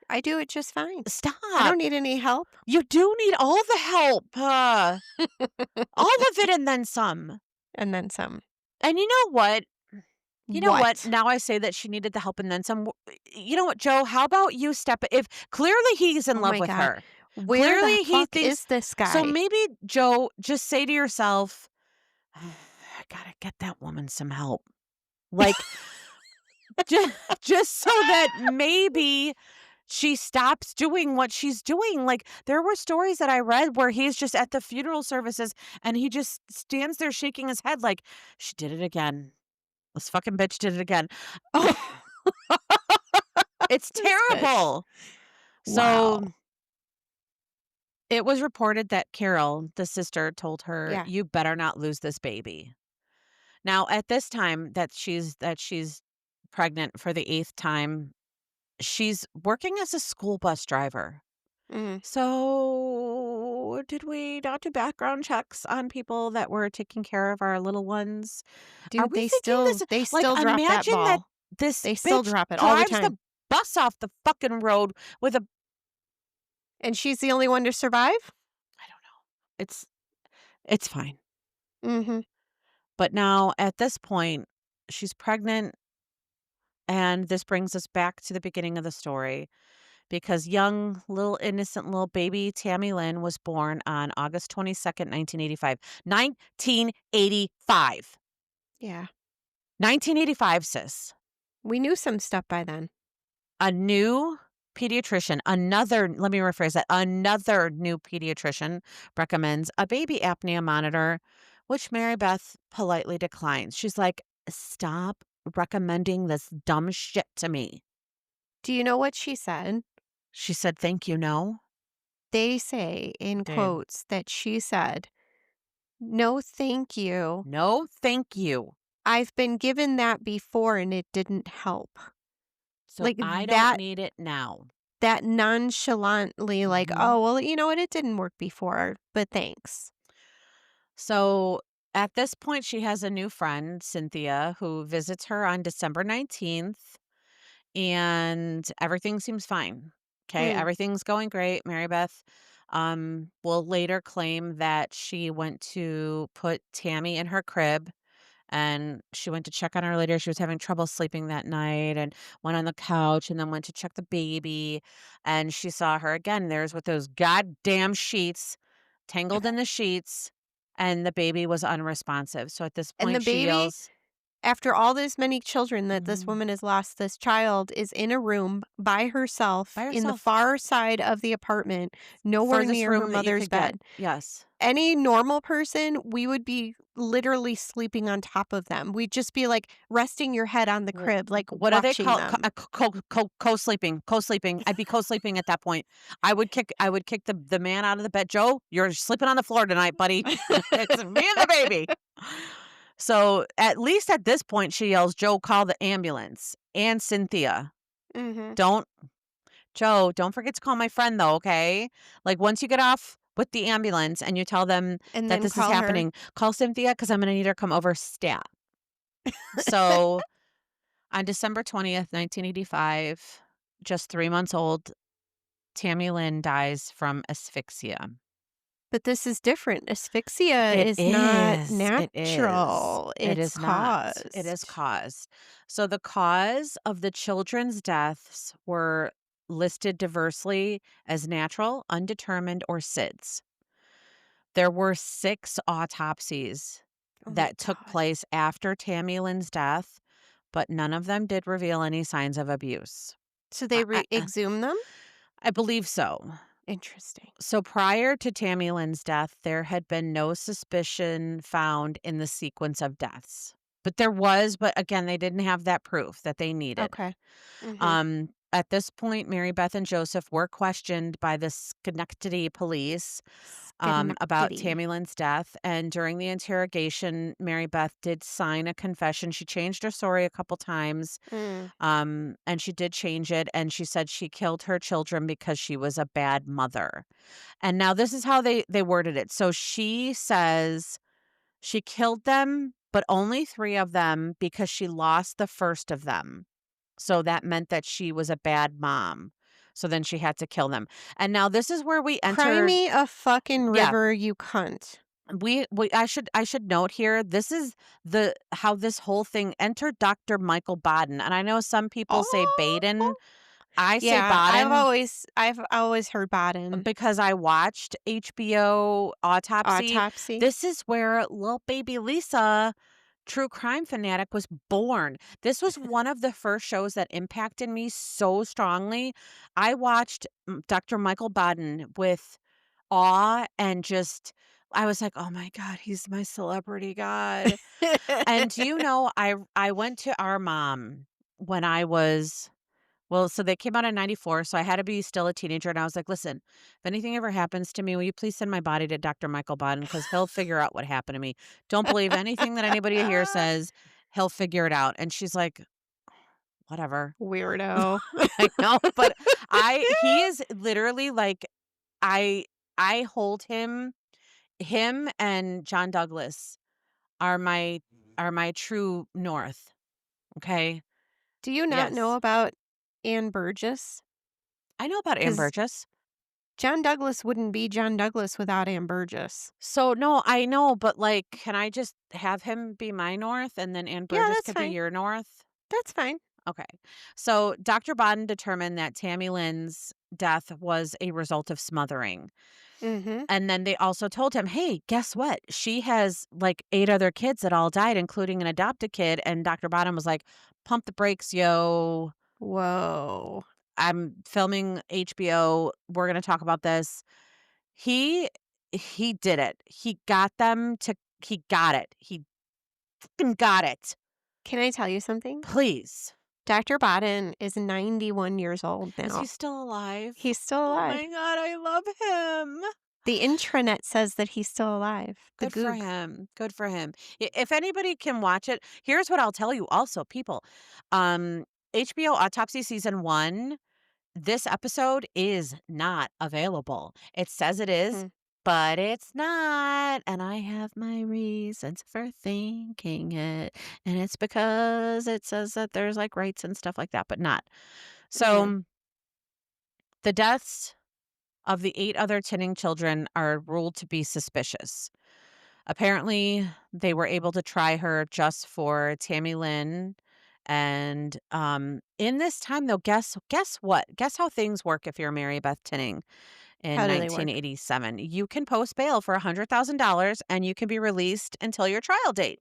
I do it just fine. I stop. don't need any help. You do need all the help, all of it and then some. And then some. And you know what? You know what? What? Now I say that she needed the help and then some. You know what, Joe? How about you step if clearly he's in Oh love my with god. her. Where the Clearly he fuck thinks is this so guy? maybe Joe, just say to yourself, I gotta get that woman some help. Like just, just so that maybe she stops doing what she's doing. Like, there were stories that I read where he's just at the funeral services and he just stands there shaking his head like, "She did it again. This fucking bitch did it again." Oh, It's this bitch. terrible. Wow. So, it was reported that Carol, the sister, told her, Yeah. "You better not lose this baby." Now, at this time that she's pregnant for the 8th time, she's working as a school bus driver. Mhm. So, did we not do background checks on people that were taking care of our little ones? Are Dude, we thinking this they like, still drop that imagine that ball. this They still bitch drop it all the drives time. the bus off the fucking road with a And she's the only one to survive? I don't know. It's fine. Mhm. But now at this point, she's pregnant, and this brings us back to the beginning of the story because young, little innocent little baby Tammy Lynn was born on August 22nd, 1985. 1985. Yeah. 1985, sis. We knew some stuff by then. A new pediatrician, let me rephrase that, another new pediatrician recommends a baby apnea monitor, which Mary Beth politely declines. She's like, "Stop recommending this dumb shit to me." Do you know what she said? She said, "Thank you, no." They say in Dude, quotes that she said, "No, thank you. no, thank you. I've been given that before and it didn't help." So Like I don't that need it now. that nonchalantly like, Mhm. "Oh, well, you know what? It didn't work before, but thanks." So at this point, she has a new friend, Cynthia, who visits her on December 19th. And everything seems fine. Okay, Mm. everything's going great. Mary Beth will later claim that she went to put Tammy in her crib and she went to check on her later. She was having trouble sleeping that night and went on the couch and then went to check the baby. And she saw her again. There's with those goddamn sheets tangled in the sheets, and the baby was unresponsive. So at this And the point, she baby, yells, after all this many children that this "Mhm, woman has lost, this child is in a room by by herself in the herself." far side of the apartment, nowhere Furthest near her room that you mother's could get. bed. Yes. Any normal person, we would be literally sleeping on top of them. We'd just be, like, resting your head on the Wh crib, like, what do they watching call them. co-sleeping, co-sleeping. I'd be co-sleeping at that point. I would kick the man out of the bed. "Joe, you're sleeping on the floor tonight, buddy. It's me and the baby." So, at least at this point, she yells, "Joe, call the ambulance." And Cynthia, Mhm. "Don't Joe, don't forget to call my friend though, okay? Like, once you get off with the ambulance and you tell them And that then this is call her. happening, call Cynthia because 'cause I'm gonna need her to come over stat." So on December 20th, 1985, just 3 months old, Tammy Lynn dies from asphyxia. But this is different. Asphyxia It is not is, it is. natural. It It's is not. It is caused. caused. So the cause of the children's deaths were listed diversely as natural, undetermined, or SIDS. There were 6 autopsies Oh my that took god. place after Tammy Lynn's death, but none of them did reveal any signs of abuse. So I they I uh, exhume them? I believe so. Interesting. So prior to Tammy Lynn's death, there had been no suspicion found in the sequence of deaths. But there was, but again, they didn't have that proof that they needed. Okay. Mhm. At this point, Mary Beth and Joseph were questioned by the Schenectady police about Schenectady. Tammy Lynn's death. And during the interrogation, Mary Beth did sign a confession. She changed her story a couple times, Mm. and she did change it. And she said she killed her children because she was a bad mother. And now this is how they worded it. So she says she killed them, but only 3 of them because she lost the first of them. So that meant that she was a bad mom. So then she had to kill them. And now this is where we Cry entered. me a fucking Yeah, river, you cunt. we I should note here, this is the how this whole thing entered Dr. Michael Baden. And I know some people say Baden. Oh! I say Yeah, Baden I've always heard Baden. because I watched HBO Autopsy. Autopsy. This is where little baby Lisa, true crime fanatic, was born. This was one of the first shows that impacted me so strongly. I watched Dr. Michael Baden with awe and just I was like, "Oh my god, he's my celebrity god." And do you know, I went to our mom when I was well, so they came out in '94, so I had to be still a teenager, and I was like, "Listen, if anything ever happens to me, will you please send my body to Dr. Michael Baden because 'cause he'll figure out what happened to me. Don't believe anything that anybody here says. He'll figure it out." And she's like, "Whatever." Weirdo. I know, but I he is literally like I I hold him and John Douglas are my true north, okay? Do you not know Yes. about Ann Burgess? I know about Ann Because Burgess. John Douglas wouldn't be John Douglas without Ann Burgess. So, no, I know, but, like, can I just have him be my north and then Ann Yeah, Burgess that's could be fine. your north? That's fine. Okay. So, Dr. Baden determined that Tammy Lynn's death was a result of smothering. Mhm. And then they also told him, "Hey, guess what? She has, like, 8 other kids that all died, including an adopted kid." And Dr. Baden was like, "Pump the brakes, yo. Whoa. I'm filming HBO. We're gonna talk about this." He he did it. He got it. He fucking got it. Can I tell you something? Please. Dr. Baden is 91 years old Is he now. still alive? He's still Oh alive. my god, I love him. The intranet says that he's still alive. The Good for Goog. him. Good for him. If anybody can watch it, here's what I'll tell you also, people. Um, HBO Autopsy season 1, this episode is not available. It says it is, Hmm. but it's not. And I have my reasons for thinking it. And it's because it says that there's like rights and stuff like that, but not. Yeah. So the deaths of the 8 other Tinning children are ruled to be suspicious. Apparently, they were able to try her just for Tammy Lynn. And in this time, though, guess what? Guess how things work if you're Mary Beth Tinning in How do they work? 1987. You can post bail for $100,000 and you can be released until your trial date.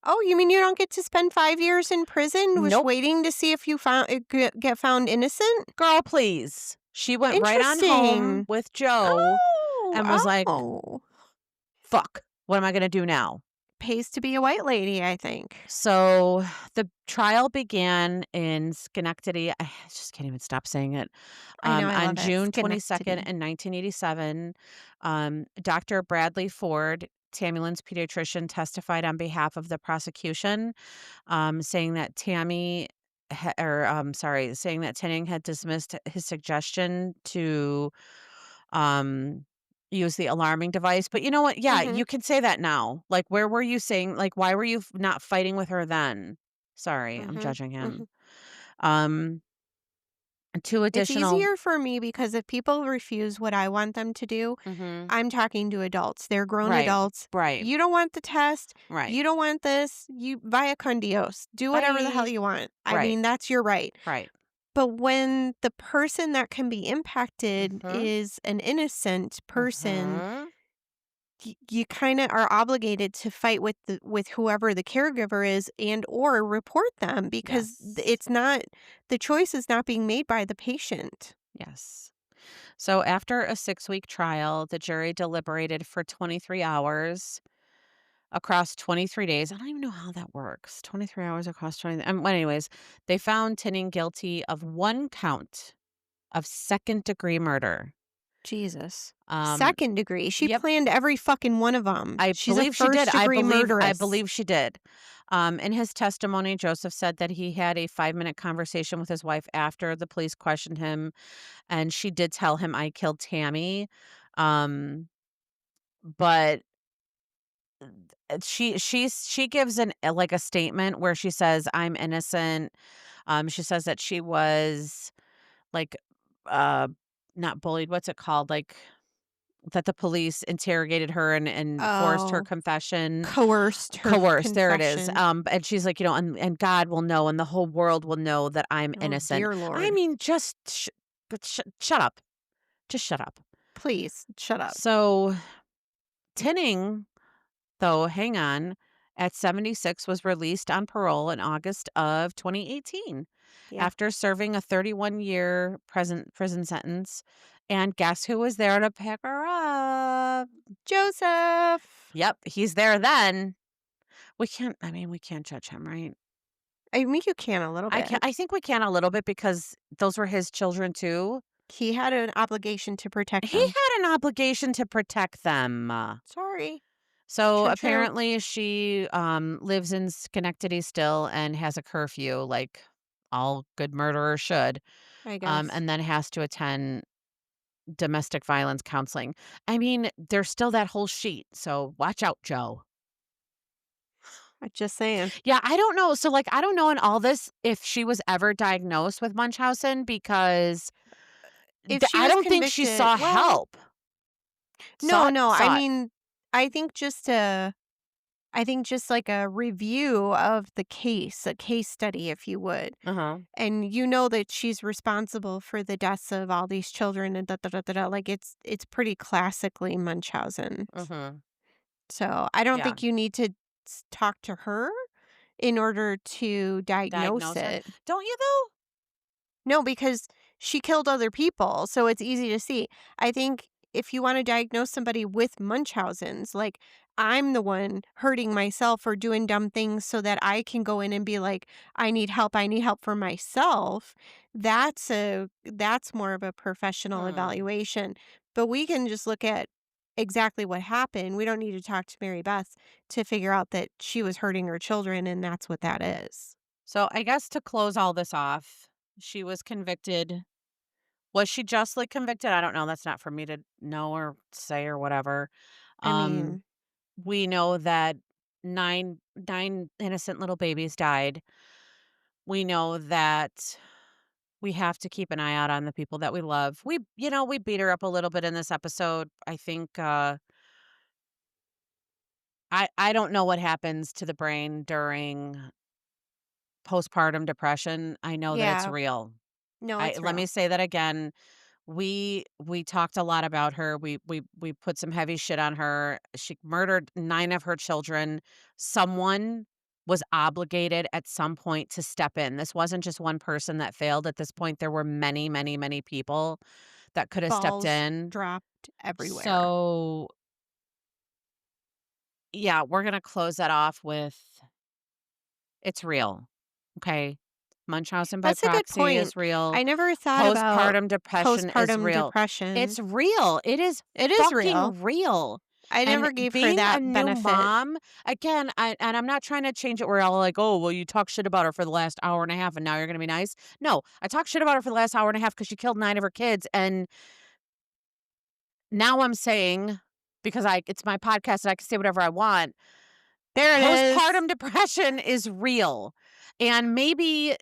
Oh, you mean you don't get to spend 5 years in prison just Nope. waiting to see if you get found innocent? Girl, please. She went right on home Interesting. with Joe and was Oh, like, oh. fuck, what am I going to do now? Pays to be a white lady, I think. So the trial began in Schenectady. I just can't even stop saying it. I know, I On love it. June 22nd Schenectady. in 1987, Dr. Bradley Ford, Tammy Lynn's pediatrician, testified on behalf of the prosecution, saying that saying that Tinning had dismissed his suggestion to um, use the alarming device. But you know what? Yeah, Mhm, you can say that now. Like, where were you saying, like, why were you not fighting with her then? Sorry, I'm mhm, judging him. mhm. Um, 2 It's additional. easier for me because if people refuse what I want them to do, Mhm. I'm talking to adults. They're grown Right. adults. Right. You don't want the test. Right. You don't want this. You via con Dios. Do whatever the hell Bye. you want. I Right. mean, that's your right. Right. But when the person that can be impacted Mhm. is an innocent person, Mhm. you kind of are obligated to fight with whoever the caregiver is and or report them because Yes. it's not the choice is not being made by the patient. Yes. So after a 6-week trial, the jury deliberated for 23 hours across 23 days. I don't even know how that works. 23 hours across 20. Well, anyways, they found Tinning guilty of 1 count of second-degree murder. Jesus. Um, Second degree. She yep, planned every fucking one of them. I She's a believe she did. first degree I murderess. believe she did. In his testimony, Joseph said that he had a 5-minute conversation with his wife after the police questioned him, and she did tell him, "I killed Tammy." But she gives like a statement where she says, "I'm innocent." She says that she was like, uh, not bullied. What's it called? Like that the police interrogated her and forced her Oh, confession. coerced her Coerced, there it is. confession. And she's like, and God will know, and the whole world will know that I'm Oh, innocent. dear I Lord. mean, shut up, just shut up. Please shut up. So Tinning, though, hang on, at 76 was released on parole in August of 2018 Yeah. after serving a 31-year prison sentence. And guess who was there to pick her up? Joseph. Yep, he's there then. We can't judge him, right? I mean, you can a little bit. I think we can a little bit because those were his children too. He had an obligation to protect He them. had an obligation to protect them. Sorry. So True, true. apparently she lives in Schenectady still and has a curfew like all good murderers should. I guess. And then has to attend domestic violence counseling. I mean, there's still that whole sheet. So watch out, Joe. I'm just saying. Yeah, I don't know. So like I don't know in all this if she was ever diagnosed with Munchausen because If she I was don't think she convicted, saw well, help. no, Saw no. I saw it. mean, I think just a I think just like a review of the case, a case study, if you would. Uh-huh. And you know that she's responsible for the deaths of all these children and da da da da da. Like it's pretty classically Munchausen. Mhm. So I don't Yeah. think you need to talk to her in order to diagnose Diagnose her. it. Don't you though? No, because she killed other people, so it's easy to see. I think if you wanna diagnose somebody with Munchausen's, like, I'm the one hurting myself or doing dumb things so that I can go in and be like, I need help for myself," that's more of a professional Hmm. evaluation, but we can just look at exactly what happened. We don't need to talk to Mary Beth to figure out that she was hurting her children, and that's what that is. So I guess to close all this off, she was convicted. Was she justly convicted? I don't know. That's not for me to know or say or whatever. I Um, mean, we know that nine innocent little babies died. We know that we have to keep an eye out on the people that we love. We beat her up a little bit in this episode. I think I don't know what happens to the brain during postpartum depression. I know that it's yeah. real. No, I it's let me real. say that again. We talked a lot about her. We put some heavy shit on her. She murdered 9 of her children. Someone was obligated at some point to step in. This wasn't just one person that failed. At this point, there were many, many, many people that could have stepped Balls in. dropped everywhere. So, yeah, we're gonna close that off with it's real. Okay. Munchausen by That's a good proxy point. is real. I never thought about Postpartum depression is postpartum real. depression. It's real. It is It is real. fucking real. I And never gave her being a that new benefit. mom, again, and I'm not trying to change it where all like, oh, well, you talk shit about her for the last hour and a half and now you're going to be nice. No, I talked shit about her for the last hour and a half because she killed 9 of her kids. And now I'm saying, because it's my podcast and I can say whatever I want, There it is. postpartum depression is real. And maybe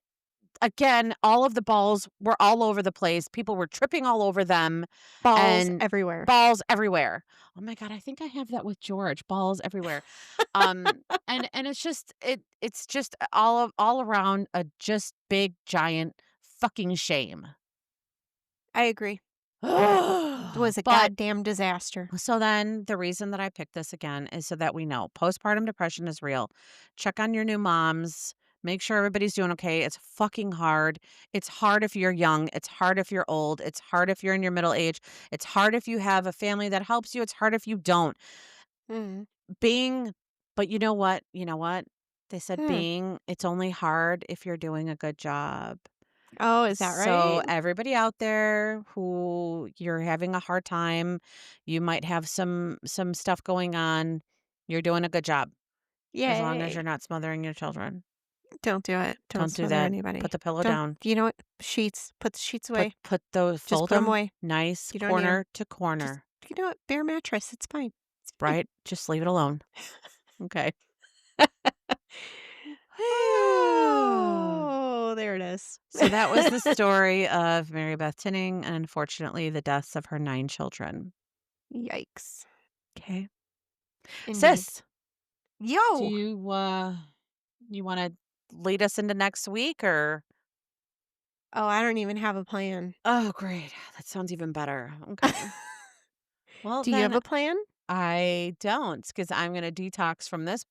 again, all of the balls were all over the place. People were tripping all over them Balls and everywhere. balls everywhere. Oh my god, I think I have that with George. Balls everywhere. And it's just all around a just big giant fucking shame. I agree. It was a But goddamn disaster. so then the reason that I picked this again is so that we know postpartum depression is real. Check on your new moms. Make sure everybody's doing okay. It's fucking hard. It's hard if you're young. It's hard if you're old. It's hard if you're in your middle age. It's hard if you have a family that helps you. It's hard if you don't. Mm. Being, but you know what? You know what? They said Hmm. it's only hard if you're doing a good job. Oh, is that So right? everybody out there who you're having a hard time, you might have some stuff going on, you're doing a good job as long as Yay. you're not smothering your children. Don't do it. Don't Don't do smother that. Put anybody. the pillow Don't. down. You know what? Sheets. Put the sheets Put away. put those Just fold put them them away. nice You don't need them. corner to Just, corner, you know what? Bare mattress. It's fine. It's fine. right? Just leave it alone. Okay. Oh, there it is. So that was the story of Mary Beth Tinning and unfortunately the deaths of her 9 children. Yikes. Okay. Indeed. Sis, do Yo. you wanna lead us into next week or Oh, I don't even have a plan. oh, great. That sounds even better. Okay. Well, Do you have then a plan? I don't, because 'cause I'm gonna detox from this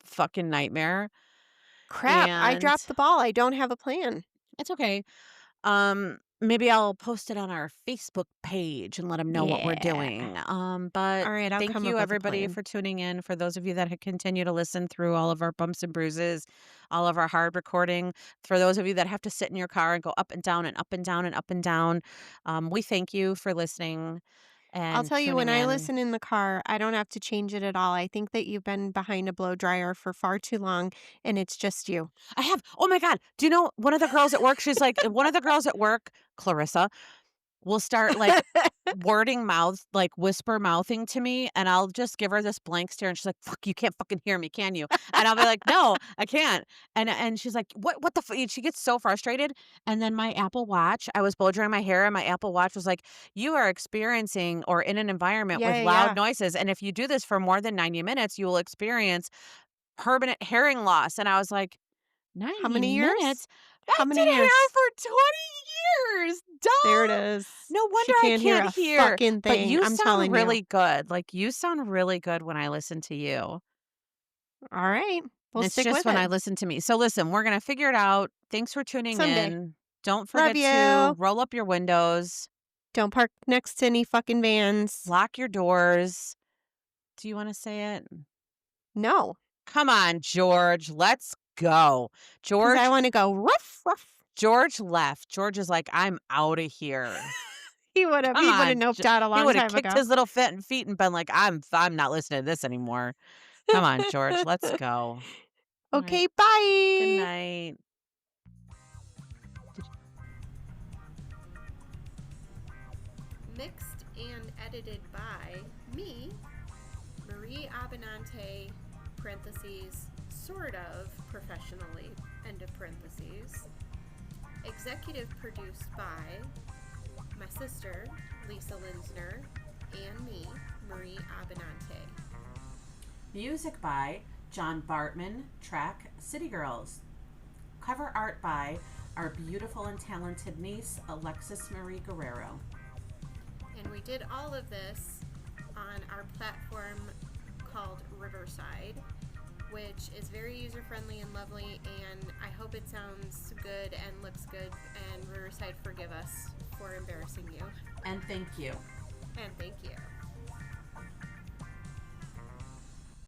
fucking nightmare, Crap. I and dropped the ball. I don't have a plan. it's okay. Maybe I'll post it on our Facebook page and let them know what we're Yeah. doing. But All right. I'll thank come you, up with a everybody, plan. for tuning in. For those of you that continue to listen through all of our bumps and bruises, all of our hard recording, for those of you that have to sit in your car and go up and down and up and down and up and down, we thank you for listening I'll and tell you, when tuning I in. listen in the car, I don't have to change it at all. I think that you've been behind a blow dryer for far too long, and it's just you. I have, oh my God, do you know one of the girls at work? She's like, one of the girls at work, Clarissa, will start, like, wording mouth like, whisper mouthing to me, and I'll just give her this blank stare, and she's like, "Fuck, you can't fucking hear me, can you?" And I'll be like, "No, I can't." And she's like, What the f," and she gets so frustrated, and then my Apple Watch, I was blow drying my hair, and my Apple Watch was like, "You are experiencing or in an environment Yeah, with yeah, loud yeah. noises, and if you do this for more than 90 minutes, you will experience permanent hearing loss." And I was like, How 90 many years? minutes? I How many did hair years? for 20 years, There it duh! is. No wonder She I can't hear can't a hear, fucking but thing, you I'm sound telling you. really good, like, you sound really good when I listen to you. All right. We'll It's stick just with when I it. listen to me. So listen, we're gonna figure it out. Thanks for tuning Someday. in. Don't Love forget to you. roll up your windows, Don't park next to any fucking vans. lock your doors. Do you wanna say it? No, Come on, George, let's go. because I George want to go ruff, ruff. George left. George is like, "I'm outta here." He would have. Come He would have on, noped out a he long would have time kicked ago. his little feet and been like, I'm not listening to this anymore. Come on, George, let's go." Alright, Okay, good bye. night. Mixed and edited by me, Marie Abenante, parentheses, sort of professionally, end of parentheses. Executive produced by my sister, Lisa Linsner, and me, Marie Abenante. Music by John Bartman, track City Girls. Cover art by our beautiful and talented niece, Alexis Marie Guerrero. And we did all of this on our platform called Riverside, which is very user-friendly and lovely, and I hope it sounds good and looks good, and Riverside, forgive us for embarrassing you. And thank you. And thank you.